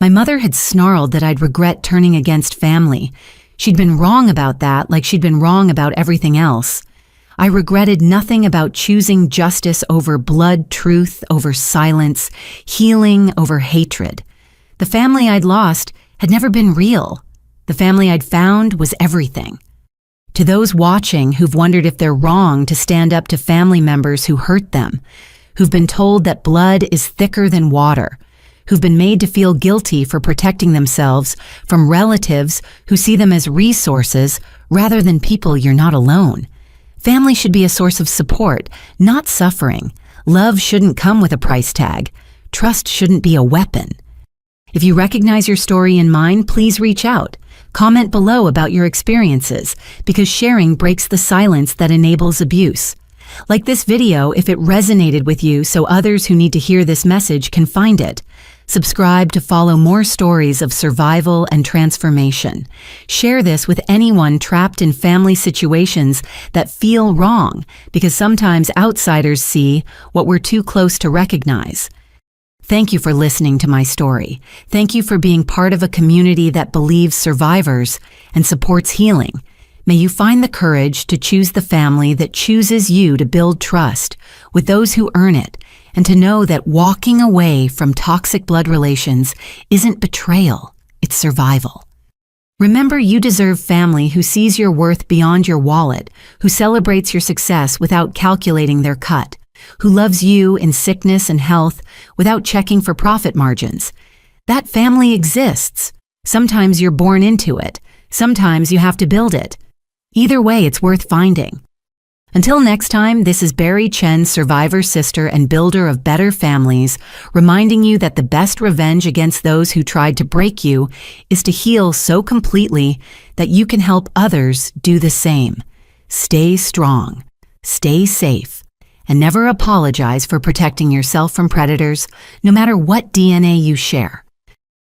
My mother had snarled that I'd regret turning against family. She'd been wrong about that, like she'd been wrong about everything else. I regretted nothing about choosing justice over blood, truth over silence, healing over hatred. The family I'd lost had never been real. The family I'd found was everything. To those watching who've wondered if they're wrong to stand up to family members who hurt them, who've been told that blood is thicker than water, who've been made to feel guilty for protecting themselves from relatives who see them as resources rather than people, you're not alone. Family should be a source of support, not suffering. Love shouldn't come with a price tag. Trust shouldn't be a weapon. If you recognize your story in mine, please reach out. Comment below about your experiences, because sharing breaks the silence that enables abuse. Like this video if it resonated with you so others who need to hear this message can find it. Subscribe to follow more stories of survival and transformation. Share this with anyone trapped in family situations that feel wrong, because sometimes outsiders see what we're too close to recognize. Thank you for listening to my story. Thank you for being part of a community that believes survivors and supports healing. May you find the courage to choose the family that chooses you to build trust with those who earn it, and to know that walking away from toxic blood relations isn't betrayal, it's survival. Remember, you deserve family who sees your worth beyond your wallet, who celebrates your success without calculating their cut, who loves you in sickness and health without checking for profit margins. That family exists. Sometimes you're born into it. Sometimes you have to build it. Either way, it's worth finding. Until next time, this is Barry Chen, survivor, sister, and builder of better families, reminding you that the best revenge against those who tried to break you is to heal so completely that you can help others do the same. Stay strong, stay safe, and never apologize for protecting yourself from predators, no matter what DNA you share.